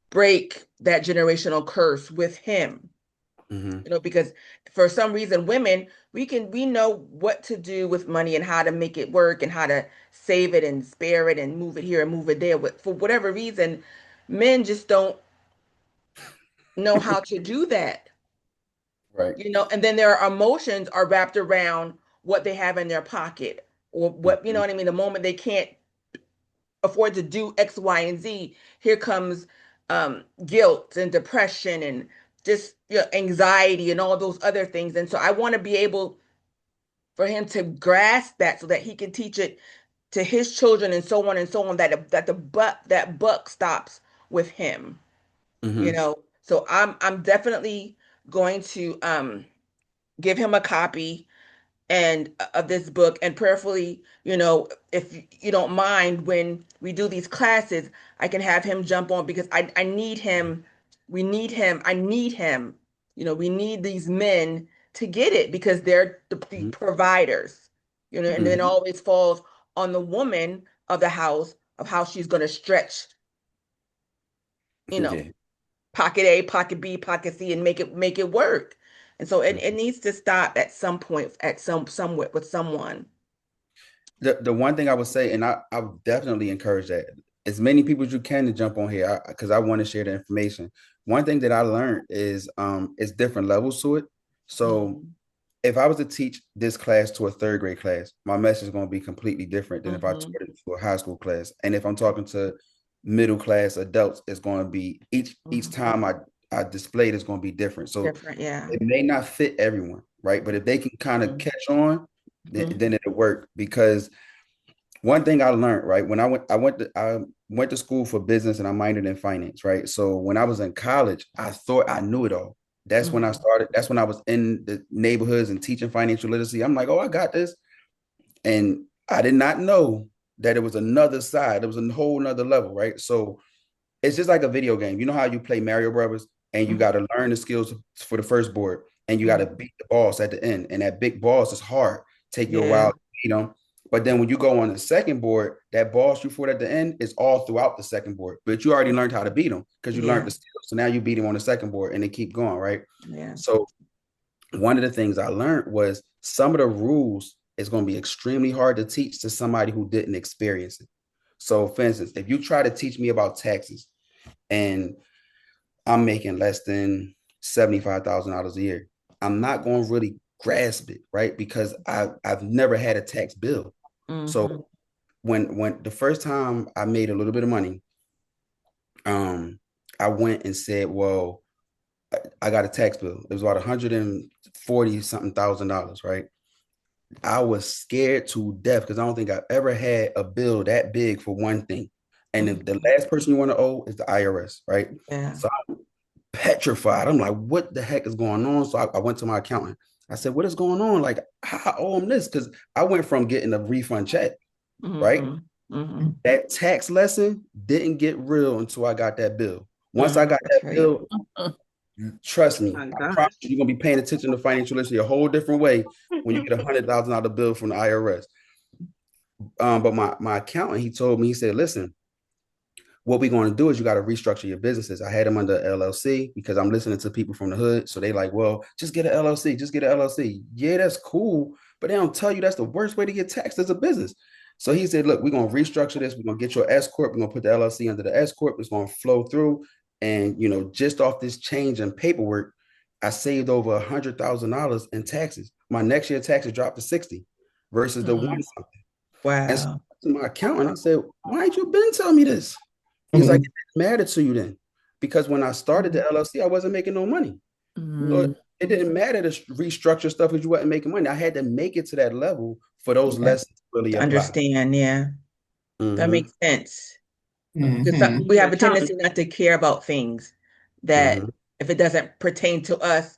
break that generational curse with him, Mm-hmm. because for some reason women, we know what to do with money and how to make it work and how to save it and spare it and move it here and move it there. But for whatever reason, men just don't know how to do that. Right. And then their emotions are wrapped around what they have in their pocket or what, you know Mm-hmm. what I mean? The moment they can't afford to do X, Y, and Z, here comes guilt and depression and just anxiety and all those other things. And so I want to be able for him to grasp that so that he can teach it to his children and so on, that buck stops with him, Mm-hmm. So I'm definitely going to give him a copy and of this book, and prayerfully, if you don't mind, when we do these classes, I can have him jump on because I need him. We need him. I need him. We need these men to get it because they're the providers, and then it Mm-hmm. always falls on the woman of the house of how she's going to stretch, you know, Yeah. pocket A, pocket B, pocket C, and make it work. And so it Mhm. needs to stop at some point, at somewhere with someone. The one thing I would say, and I would definitely encourage that as many people as you can to jump on here because I want to share the information. One thing that I learned is it's different levels to it. So Mhm. if I was to teach this class to a third grade class, my message is going to be completely different than if I taught Mhm. it to a high school class. And if I'm talking to middle class adults is going to be each Mhm. time I display it is going to be different. So Different, yeah. it may not fit everyone, right? But if they can kind of Mhm. catch on, Mhm. then it'll work. Because one thing I learned, right, when I went to school for business and I minored in finance, right? So when I was in college, I thought I knew it all. That's when I Mhm. started. That's when I was in the neighborhoods and teaching financial literacy. I'm like, oh, I got this. And I did not know that it was another side. It was a whole nother level, right? So it's just like a video game. You know how you play Mario Brothers and you Mhm. got to learn the skills for the first board and you got to Mhm. beat the boss at the end. And that big boss is hard. Take you a while Yeah. to beat them. But then when you go on the second board, that boss you fought at the end is all throughout the second board. But you already learned how to beat them because you learned Yeah. the skills. So now you beat him on the second board and they keep going, right? Yeah. So one of the things I learned was some of the rules is going to be extremely hard to teach to somebody who didn't experience it. So, for instance, if you try to teach me about taxes and I'm making less than $75,000 a year, I'm not going to really grasp it, right? Because I've never had a tax bill. Mhm. So when the first time I made a little bit of money, I went and said, well, I got a tax bill. It was about 140 something $1,000, right? I was scared to death because I don't think I've ever had a bill that big for one thing. And the Mhm. last person you want to owe is the IRS, right? Yeah. So I'm petrified. I'm like, what the heck is going on? So I went to my accountant. I said, what is going on? Like, how I owe him this? Because I went from getting a refund check, right? Mhm. Mhm. That tax lesson didn't get real until I got that bill. Once I Mhm. got That's that right. bill, trust me, My I promise gosh. you, you're gonna be paying attention to financial literacy a whole different way when you get $100,000 bill from the IRS. But my accountant, he told me, he said, listen, what we're going to do is you got to restructure your businesses. I had them under LLC because I'm listening to people from the hood. So they like, well, just get an LLC, just get an LLC. Yeah, that's cool. But they don't tell you that's the worst way to get taxed as a business. So he said, look, we're going to restructure this. We're going to get your S Corp. We're going to put the LLC under the S Corp. It's going to flow through. And, just off this change in paperwork, I saved over $100,000 in taxes. My next year taxes dropped to 60 versus the one Mhm. something. And so Wow. to my accountant, I said, why ain't you been telling me this? He's like, Mhm. it didn't matter to you then. Because when I started the LLC, I wasn't making no money. So Mm, it didn't matter to restructure stuff because you wasn't making money. I had to make it to that level for those Yeah. lessons to really To apply. understand, yeah. That Mm-hmm. makes sense. Because Mhm. we The have a accountant. tendency not to care about things that Mm-hmm. if it doesn't pertain to us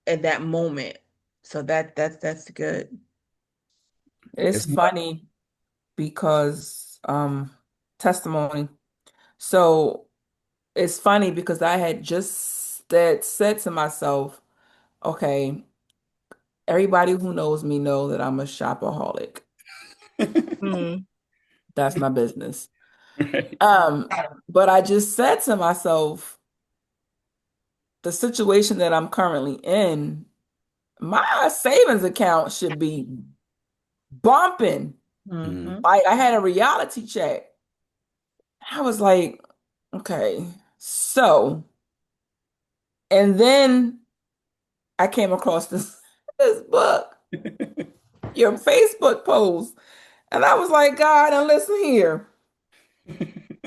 at that moment. So that's good. it's It's funny because testimony. So it's funny because I had just said to myself, okay, everybody who knows me know that I'm a shopaholic. Mm. That's my business. right. Um, but I just said to myself, the situation that I'm currently in, my savings account should be bumping. Mhm. Like I had a reality check. I was like, okay, so, and then I came across this this book, your Facebook post, and I was like, God, and listen here.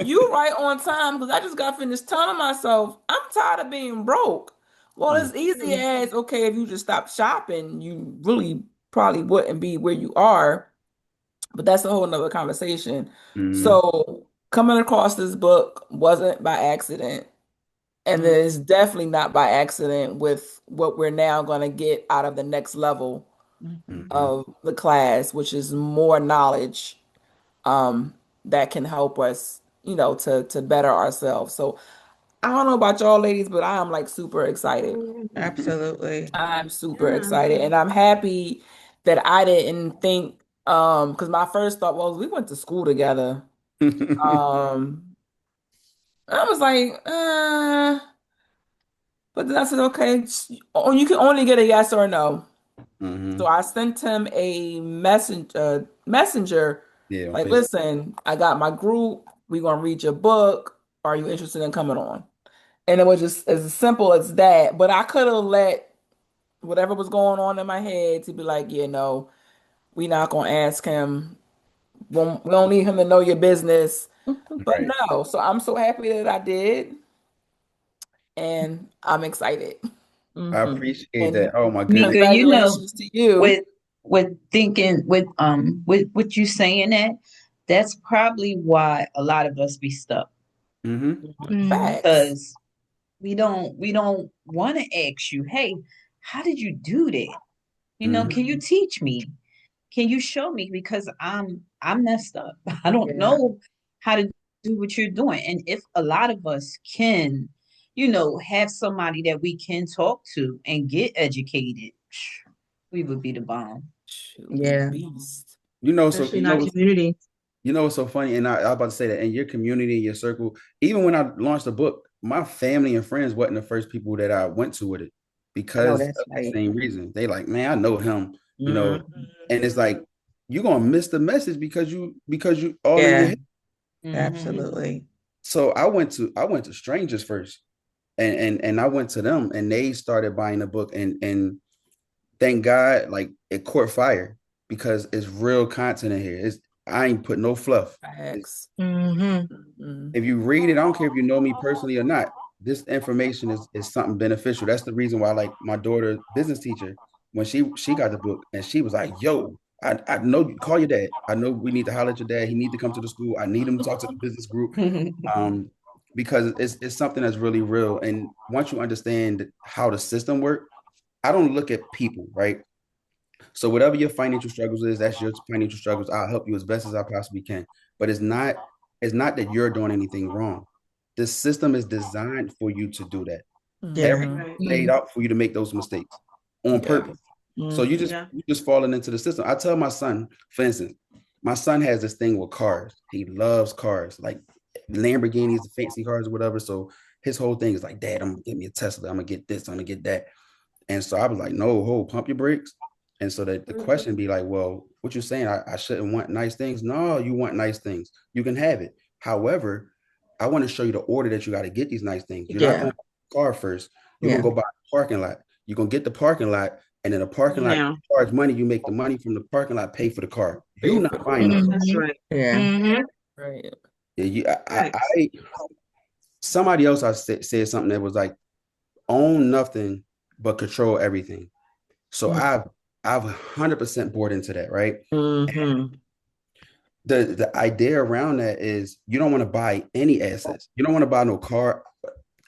You right on time because I just got finished telling myself I'm tired of being broke. Well, Mm-hmm. it's easy as okay, if you just stop shopping, you really probably wouldn't be where you are, but that's a whole nother conversation. So coming across this book wasn't by accident, and Mhm. then it's definitely not by accident with what we're now going to get out of the next level Mhm. Mm-hmm. of the class, which is more knowledge um, that can help us, to better ourselves. So I don't know about y'all ladies, but I am like super excited. Absolutely. I'm super Yeah. excited, and I'm happy that I didn't think because my first thought was we went to school together. Um, I was like, but then I said, okay, you can only get a yes or no. So Mm-hmm. I sent him a messenger, Yeah, on like, Facebook. listen, I got my group. We're gonna read your book. Are you interested in coming on? And it was just as simple as that. But I could have let whatever was going on in my head to be like, yeah, no, we not gonna ask him. We don't need him to know your business. But Right. no, so I'm so happy that I did, and I'm excited. I Hmm. appreciate that. And Oh my goodness. Mika, you know, congratulations to you. with thinking with what you saying that's probably why a lot of us be stuck Mm-hmm. Hmm. Facts. because we don't want to ask you, hey, how did you do that? Mm-hmm. Can you teach me? Can you show me? Because I'm messed up. I don't Yeah. know how to do what you're doing. And if a lot of us can, have somebody that we can talk to and get educated, we would be the bomb. Shoot, be Yeah. beast. So Especially in our community. you know what's so funny, and I was about to say that in your community, in your circle, even when I launched the book, my family and friends wasn't the first people that I went to with it I know because that's of the right. same reason. They like, man, I know him, Hmm. and it's like you're gonna miss the message because you all in your Yeah, head. Hmm. absolutely. So I went to strangers first, and I went to them, and they started buying the book, and thank God, like it caught fire because it's real content in here. I ain't put no fluff. Facts. Hmm. Mm. If you read it, I don't care if you know me personally or not. This information is something beneficial. That's the reason why, like my daughter, business teacher, when she got the book and she was like, "Yo, I know you call your dad. I know we need to holler at your dad. He need to come to the school. I need him to talk to the business group." Um, because it's something that's really real. And once you understand how the system works, I don't look at people, right? So whatever your financial struggles is, that's your financial struggles. I'll help you as best as I possibly can. But it's not that you're doing anything wrong. The system is designed for you to do that. Yeah. Mm-hmm. Everything Right. is laid out for you to make those mistakes on Yeah. purpose. So Mm. Yeah. you just falling into the system. I tell my son, for instance, my son has this thing with cars. He loves cars, like Lamborghinis, fancy cars, or whatever. So his whole thing is like, Dad, I'm gonna get me a Tesla. I'm gonna get this. I'm gonna get that. And so I was like, no, hold, pump your brakes. And so that the question be like, well, what you saying? I shouldn't want nice things. No, you want nice things. You can have it. However, I want to show you the order that you got to get these nice things. You're not Yeah. going to buy a car first. You're going Yeah. to go buy a parking lot. You're going to get the parking lot. And in the parking lot, Now, you charge money. You make the money from the parking lot, pay for the car. Pay You're for not the buying that. car. that's Hmm. right. Yeah. Mm-hmm. Right. Yeah, Thanks. somebody else said something that was like, own nothing, but control everything. So I've 100% bought into that, right? Mm-hmm. The idea around that is you don't want to buy any assets. You don't want to buy no car.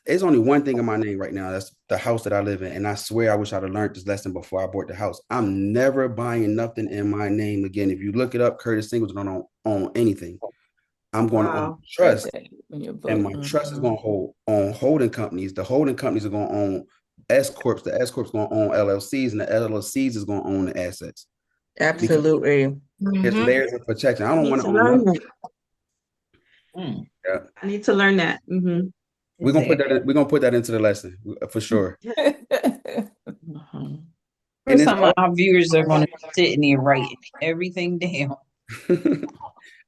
There's only one thing in my name right now. That's the house that I live in. And I swear I wish I'd have learned this lesson before I bought the house. I'm never buying nothing in my name again. If you look it up, Curtis Singleton don't own anything. I'm going to own Wow. Write trust, that in your and book. my trust is Mm-hmm. going to hold on holding companies. The holding companies are going to own S corps. The S corps going to own LLCs, and the LLCs is going to own the assets because Absolutely. there's Mm-hmm. layers of protection. I I don't need want to to own learn nothing. that. Mm, Yeah. I need to learn that. Mm-hmm. exactly. We're gonna put that into the lesson for sure. Hmm. And First it's time all our viewers are going to be sitting there writing everything down.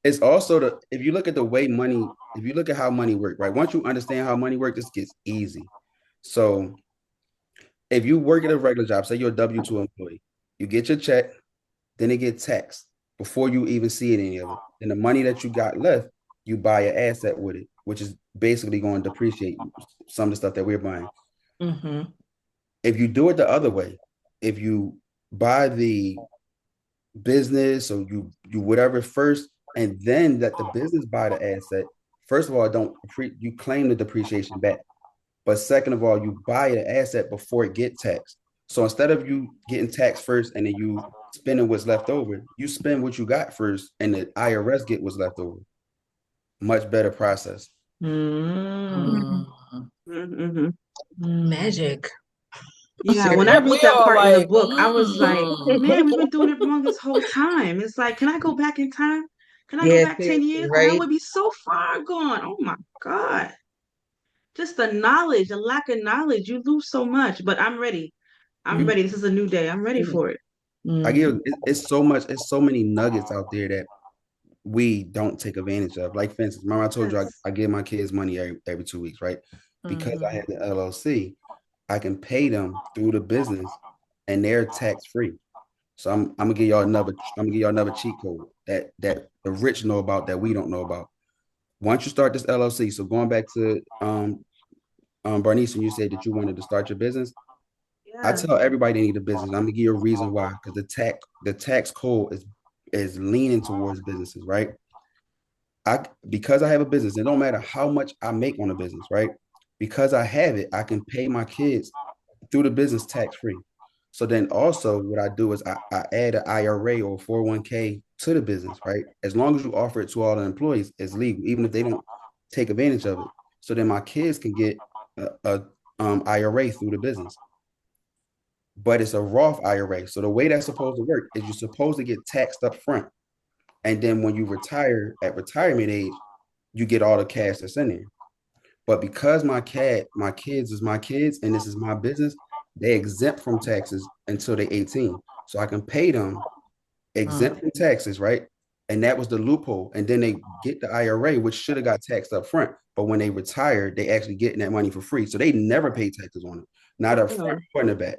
it's also the if you look at the way money, if you look at how money works, right? Once you understand how money works, this gets easy. So if you work at a regular job, say you're a W-2 employee, you get your check, then it gets taxed before you even see any of it. And the money that you got left, you buy an asset with it, which is basically going to depreciate some of the stuff that we're buying. Hmm. If you do it the other way, if you buy the business or you whatever first, and then let the business buy the asset. First of all, don't you claim the depreciation back, but second of all, you buy an asset before it get taxed. So instead of you getting taxed first and then you spending what's left over, you spend what you got first, and the IRS get what's left over. Much better process. Mm. Mm. Mm-hmm. Magic. Yeah, when I And read we that all part in the like, book, I was like, mm. man, we've been doing it wrong this whole time. It's like, can I go back in time? Can I go Yeah, back 10 seriously, years? And I right? would be so far gone. Oh my God. Just the knowledge, the lack of knowledge. You lose so much, but I'm ready. I'm You, ready. This is a new day. I'm ready for it. I Mm. give it's so much, it's so many nuggets out there that we don't take advantage of. Like for instance, remember I told you Yes. I give my kids money every 2 weeks, right? Because I Mhm. had the LLC, I can pay them through the business and they're tax free. So I'm gonna give y'all another cheat code that the rich know about that we don't know about. Once you start this LLC, so going back to Bernice, and you said that you wanted to start your business, I Yeah. tell everybody they need a business. I'm gonna give you a reason why, because the tax code is leaning towards businesses, right? Because I have a business, it don't matter how much I make on a business, right? Because I have it, I can pay my kids through the business tax free. So then also what I do is I add an IRA or 401k to the business, right? As long as you offer it to all the employees, it's legal, even if they don't take advantage of it. So then my kids can get a IRA through the business, but it's a Roth IRA. So the way that's supposed to work is you're supposed to get taxed up front. And then when you retire at retirement age, you get all the cash that's in there. But because my kids is my kids, and this is my business, they exempt from taxes until they're 18. So I can pay them exempt from taxes, right? And that was the loophole. And then they get the IRA, which should have got taxed up front. But when they retire, they actually getting that money for free. So they never pay taxes on it, not up front Oh. or in the back.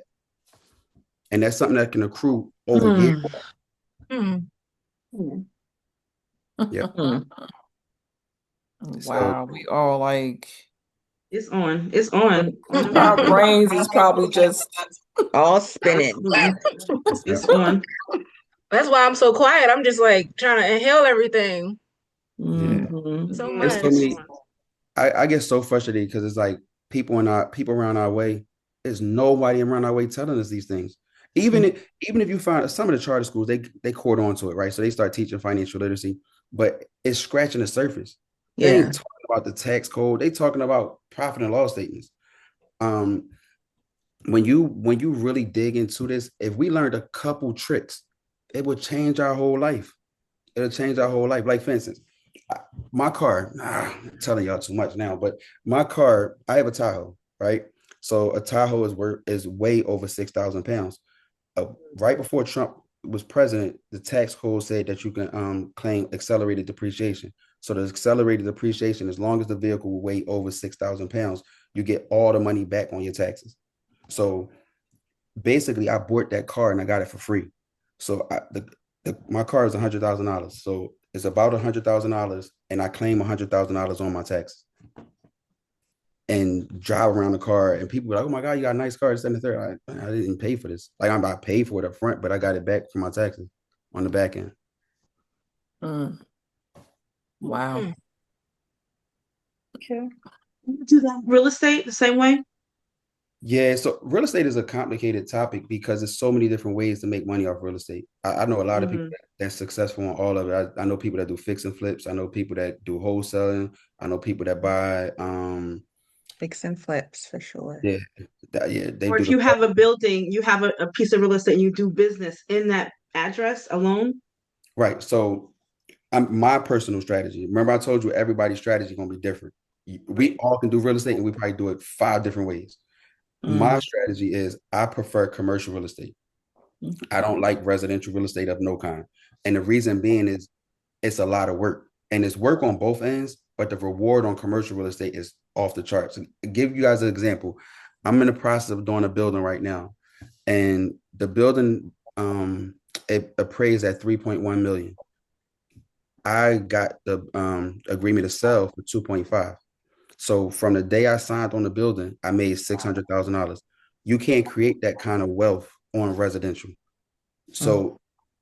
And that's something that can accrue over years. Mm. Mm. Hmm. Yeah. So Wow, we all like It's on. It's on. our brains is probably just All spinning. Absolutely. yeah. It's on. That's why I'm so quiet. I'm just like trying to inhale everything Yeah. Mhm. so It's Yeah, so much. it's many. on. I get so frustrated because it's like people around our way. There's nobody around our way telling us these things. Even if you find some of the charter schools, they court on to it, right? So they start teaching financial literacy, but it's scratching the surface. They Yeah. ain't talking about the tax code. They talking about profit and loss statements. Um, when you really dig into this, if we learned a couple tricks, it would change our whole life. It'll change our whole life. Like for instance, my car, I'm telling y'all too much now, but my car, I have a Tahoe, right? So a Tahoe is way over 6,000 pounds. Right before Trump was president, the tax code said that you can claim accelerated depreciation. So the accelerated depreciation, as long as the vehicle will weigh over 6,000 pounds, you get all the money back on your taxes. So basically, I bought that car and I got it for free. So my car is $100,000. So it's about $100,000, and I claim $100,000 on my taxes and drive around the car. And people are like, "Oh my God, you got a nice car." This and the third. I didn't pay for this. Like I paid for it up front, but I got it back from my taxes on the back end. Mm. Wow. Hmm. Okay. You do that real estate the same way? Yeah, so real estate is a complicated topic because there's so many different ways to make money off real estate. I know a lot of people Mm-hmm. that's successful on all of it. I know people that do fix and flips. I know people that do wholesaling. I know people that buy Fix and flips for sure. yeah, yeah, they Or do if the you have a building, you have a piece of real estate and you do business in that address alone. right. So my personal strategy. Remember, I told you everybody's strategy gonna be different. We Right. all can do real estate, and we probably do it five different ways. Mm. My strategy is I prefer commercial real estate. I don't like residential real estate of no kind. And the reason being is it's a lot of work. And it's work on both ends, but the reward on commercial real estate is off the charts. To give you guys an example, I'm in the process of doing a building right now. And the building it appraised at 3.1 million. I got the agreement to sell for 2.5. So from the day I signed on the building, I made $600,000. You can't create that kind of wealth on residential. Mm. So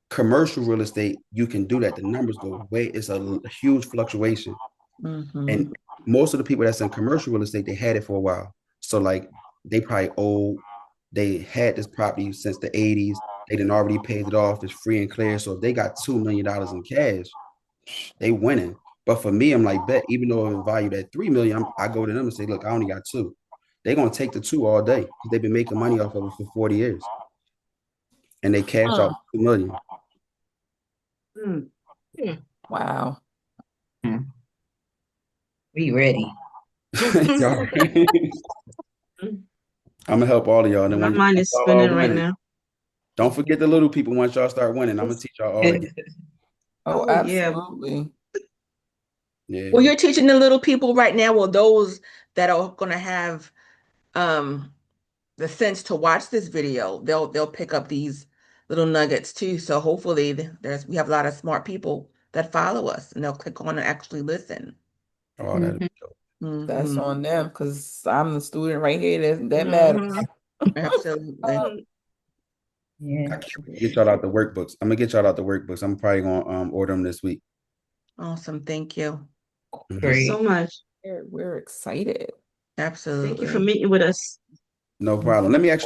commercial real estate, you can do that. The numbers go way, it's a huge fluctuation. Mhm. And most of the people that's in commercial real estate, they had it for a while. So like they probably old, they had this property since the 80s. They didn't already paid it off. It's free and clear. So if they got $2 million in cash, they winning. But for me, I'm like, bet, even though it was valued at 3 million, I go to them and say, look, I only got two. They're gonna take the two all day because they've been making money off of it for 40 years. And they cash out Mm. 2 million. Mm. Hmm. Wow. Hmm. We ready. Y'all, Mm. I'm gonna help all of y'all. And then My when mind is y'all all spinning right winning, now. don't forget the little people once y'all start winning. I'm gonna teach y'all all again. Oh, Oh yeah. absolutely. Well, Yeah. you're teaching the little people right now, well, those that are gonna have um the sense to watch this video, they'll pick up these little nuggets too. So hopefully we have a lot of smart people that follow us and they'll click on and actually listen. Oh, that'd Mhm. be dope. That's Hmm. on them because I'm the student right here. That matters. Mm-hmm. Absolutely. Yeah. I can't wait to get y'all out the workbooks. I'm gonna get y'all out the workbooks. I'm probably gonna order them this week. Awesome. Thank you. Thank you Mhm. so Great. much. We're excited. Thank you for Absolutely. meeting with us. No problem. Let me ask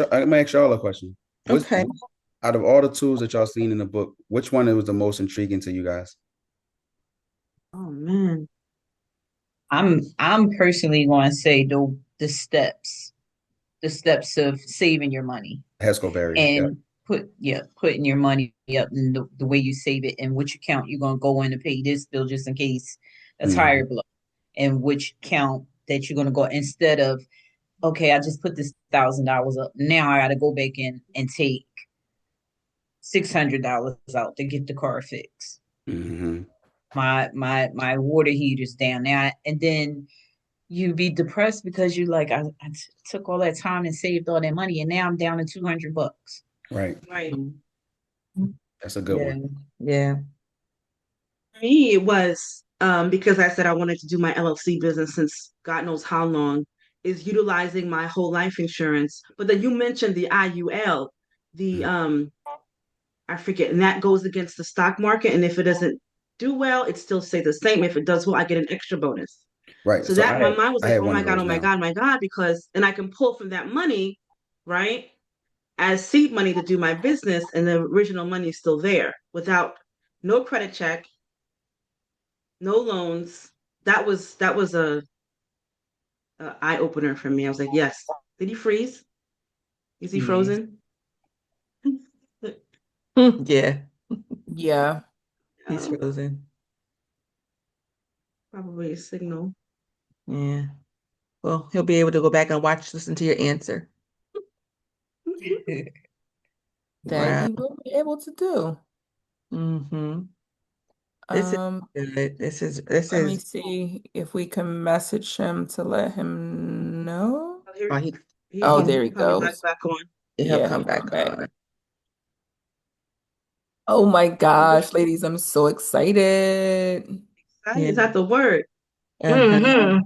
y'all a question. Okay. Out of all the tools that y'all seen in the book, which one was the most intriguing to you guys? Oh man. I'm personally going to say the steps of saving your money Heskelberry. Yeah. and putting your money up and the way you save it and which account you're going to go in to pay this bill just in case a Hmm. tire blow and which account that you're going to go instead of okay, I just put this $1,000 up. Now I got to go back in and take $600 out to get the car fixed. Hmm. My water heater's down now, and then you be depressed because you like took all that time and saved all that money, and now I'm down to $200. Right. Right. That's a good Yeah. one. Yeah. For me, it was because I said I wanted to do my LLC business since God knows how long, is utilizing my whole life insurance. But then you mentioned the IUL, the Mhm. I forget, and that goes against the stock market. And if it doesn't do well, it still stays the same. If it does well, I get an extra bonus. Right. So So that my mind was I like, had oh one my of God, those oh my now. God, my God, because and I can pull from that money, right, as seed money to do my business, and the original money is still there without no credit check, no loans. That was a eye opener for me. I was like, yes. Did he freeze? Is he Yeah. frozen? Yeah. Yeah. He's Um, frozen. probably a signal. Yeah. Well, he'll be able to go back and listen to your answer. That Wow. he will be able to do. Hmm. This is Um, good. This Let me is see if we can message him to let him know. Oh, here oh, Oh, he there he he probably logged goes. back on. he'll Yeah, come he come back back. on. Oh my Excited. gosh, ladies, I'm so excited. Yeah. Is that the word? Uh-huh. Hmm. I'm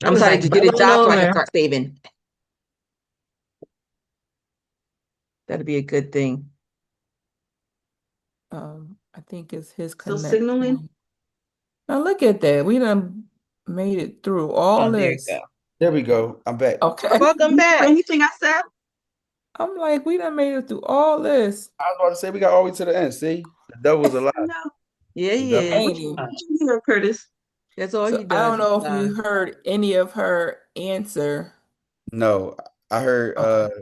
I'm excited like to get a bubbling job so I can over. start saving. That'd be a good thing. I think it's his Still signaling? connection. Now look at that. We done made it through all Oh, there you this. go. There we go. I'm back. Okay. Welcome You hear back. anything I said? I'm like, we done made it through all this. I was about to say we got all the way to the end. See, the devil's alive. No. Yeah, The he devil. is. Ain't he? What you hear, Curtis? That's all So he I does don't is know if lie. you heard any of her answer. No, I heard. Okay.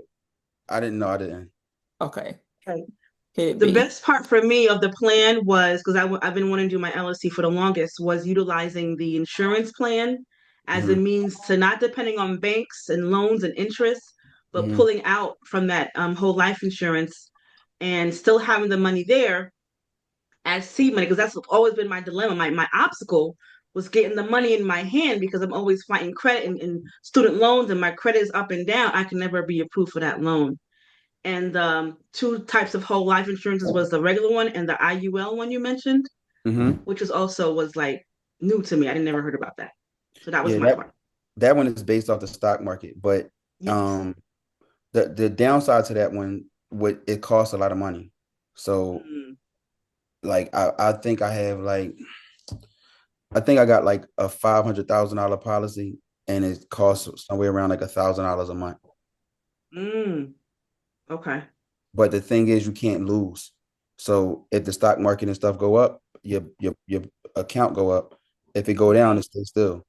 I didn't know. I didn't. Okay. Okay. Hit The B. best part for me of the plan was because I've been wanting to do my LLC for the longest was utilizing the insurance plan as a Hmm. means to not depending on banks and loans and interest, but Hmm. pulling out from that whole life insurance and still having the money there as seed money because that's always been my dilemma. My obstacle was getting the money in my hand because I'm always fighting credit and student loans and my credit is up and down. I can never be approved for that loan. And two types of whole life insurances was the regular one and the IUL one you mentioned, Hmm. which was also was like new to me. I didn't never heard about that. So that was Yeah, my part. that one is based off the stock market, but Yes. um, the downside to that one, what it costs a lot of money. So Mm. like I think I got like a $500,000 policy, and it costs somewhere around like $1,000 a month. Mm. Okay. But the thing is, you can't lose. So if the stock market and stuff go up, your account go up. If it go down, Right. it stays still.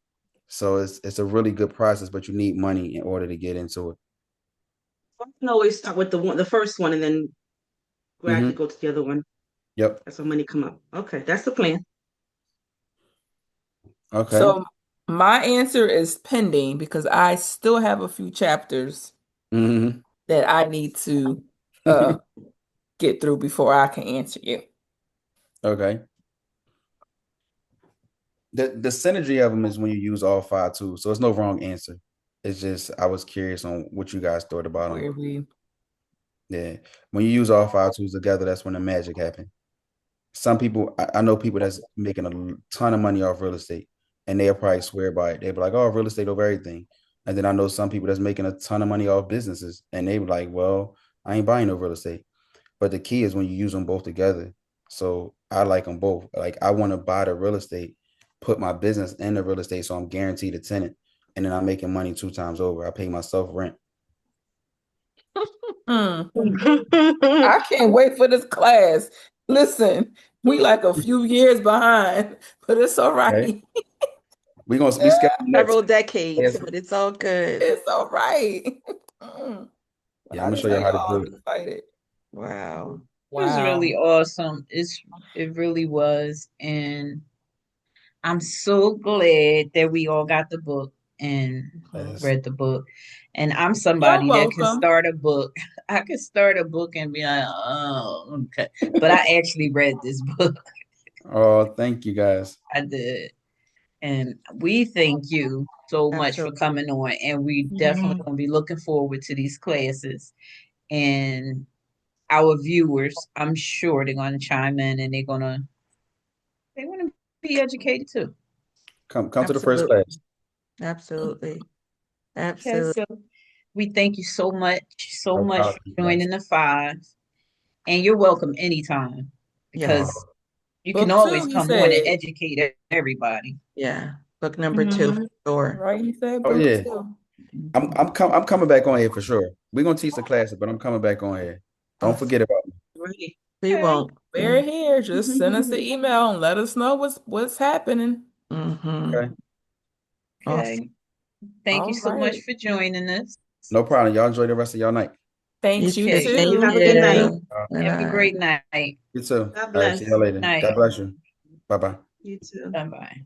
So it's a really good process, but you need money in order to get into it. I can always start with the first one and then gradually Hmm. go to the other one. Yep. That's when money come up. Okay, that's the plan. Okay. So my answer is pending because I still have a few chapters Hmm. that I need to uh get through before I can answer you. Okay. The synergy of them is when you use all five tools. So it's no wrong answer. It's just I was curious on what you guys thought about them. Where we Yeah. When you use all five tools together, that's when the magic happens. Some people, I know people that's making a ton of money off real estate, and they'll probably swear by it. They'll be like, "Oh, real estate over everything." And then I know some people that's making a ton of money off businesses, and they be like, "Well, I ain't buying no real estate." But the key is when you use them both together. So I like them both. Like I want to buy the real estate, put my business in the real estate, so I'm guaranteed a tenant, and then I'm making money 2 times over. I pay myself rent. Mm. I can't wait for this class. Listen, we like a few years behind, but it's all Okay, right. we schedule that Several decades, class. but it's all good. It's all right. Mm. But Yeah, I'm I gonna just show know you how to y'all do it. excited. Wow. It was really Wow. awesome. It really was, and I'm so glad that we all got the book and Yes. read the book. And I'm You're somebody that can welcome. start a book. I could start a book and be like, oh, okay. But I actually read this book. Oh, thank you guys. I did. And we thank you so much for Absolutely. coming on. And we definitely Mhm. gonna be looking forward to these classes. And our viewers, I'm sure they're gonna chime in and they wanna be educated too. Come to the first Absolutely. class. Absolutely. Okay, Absolutely. so we thank you so No much for problem, guys. joining the five. And you're welcome anytime Yes. because you can Book two, always he come on and said. educate everybody. Yeah. Book number 2 for Mhm. sure. Right? He said Oh book yeah, two. I'm coming back on here for sure. We're gonna teach the classes, but I'm coming back on here. Don't Awesome. forget about me. Ready. We Okay. won't. We're here. Just send us an email and let us know what's happening. Mm-hmm. Okay. Awesome. Okay. Thank you All so much right. for joining us. No problem. Y'all enjoy the rest of your night. You Thanks, you too. Okay. Thank you. Thank Have too. a good night. you. Bye Have a bye. great night. You too. God All right. See y'all bless. later. Night. God bless you. Bye bye. You too. Bye bye.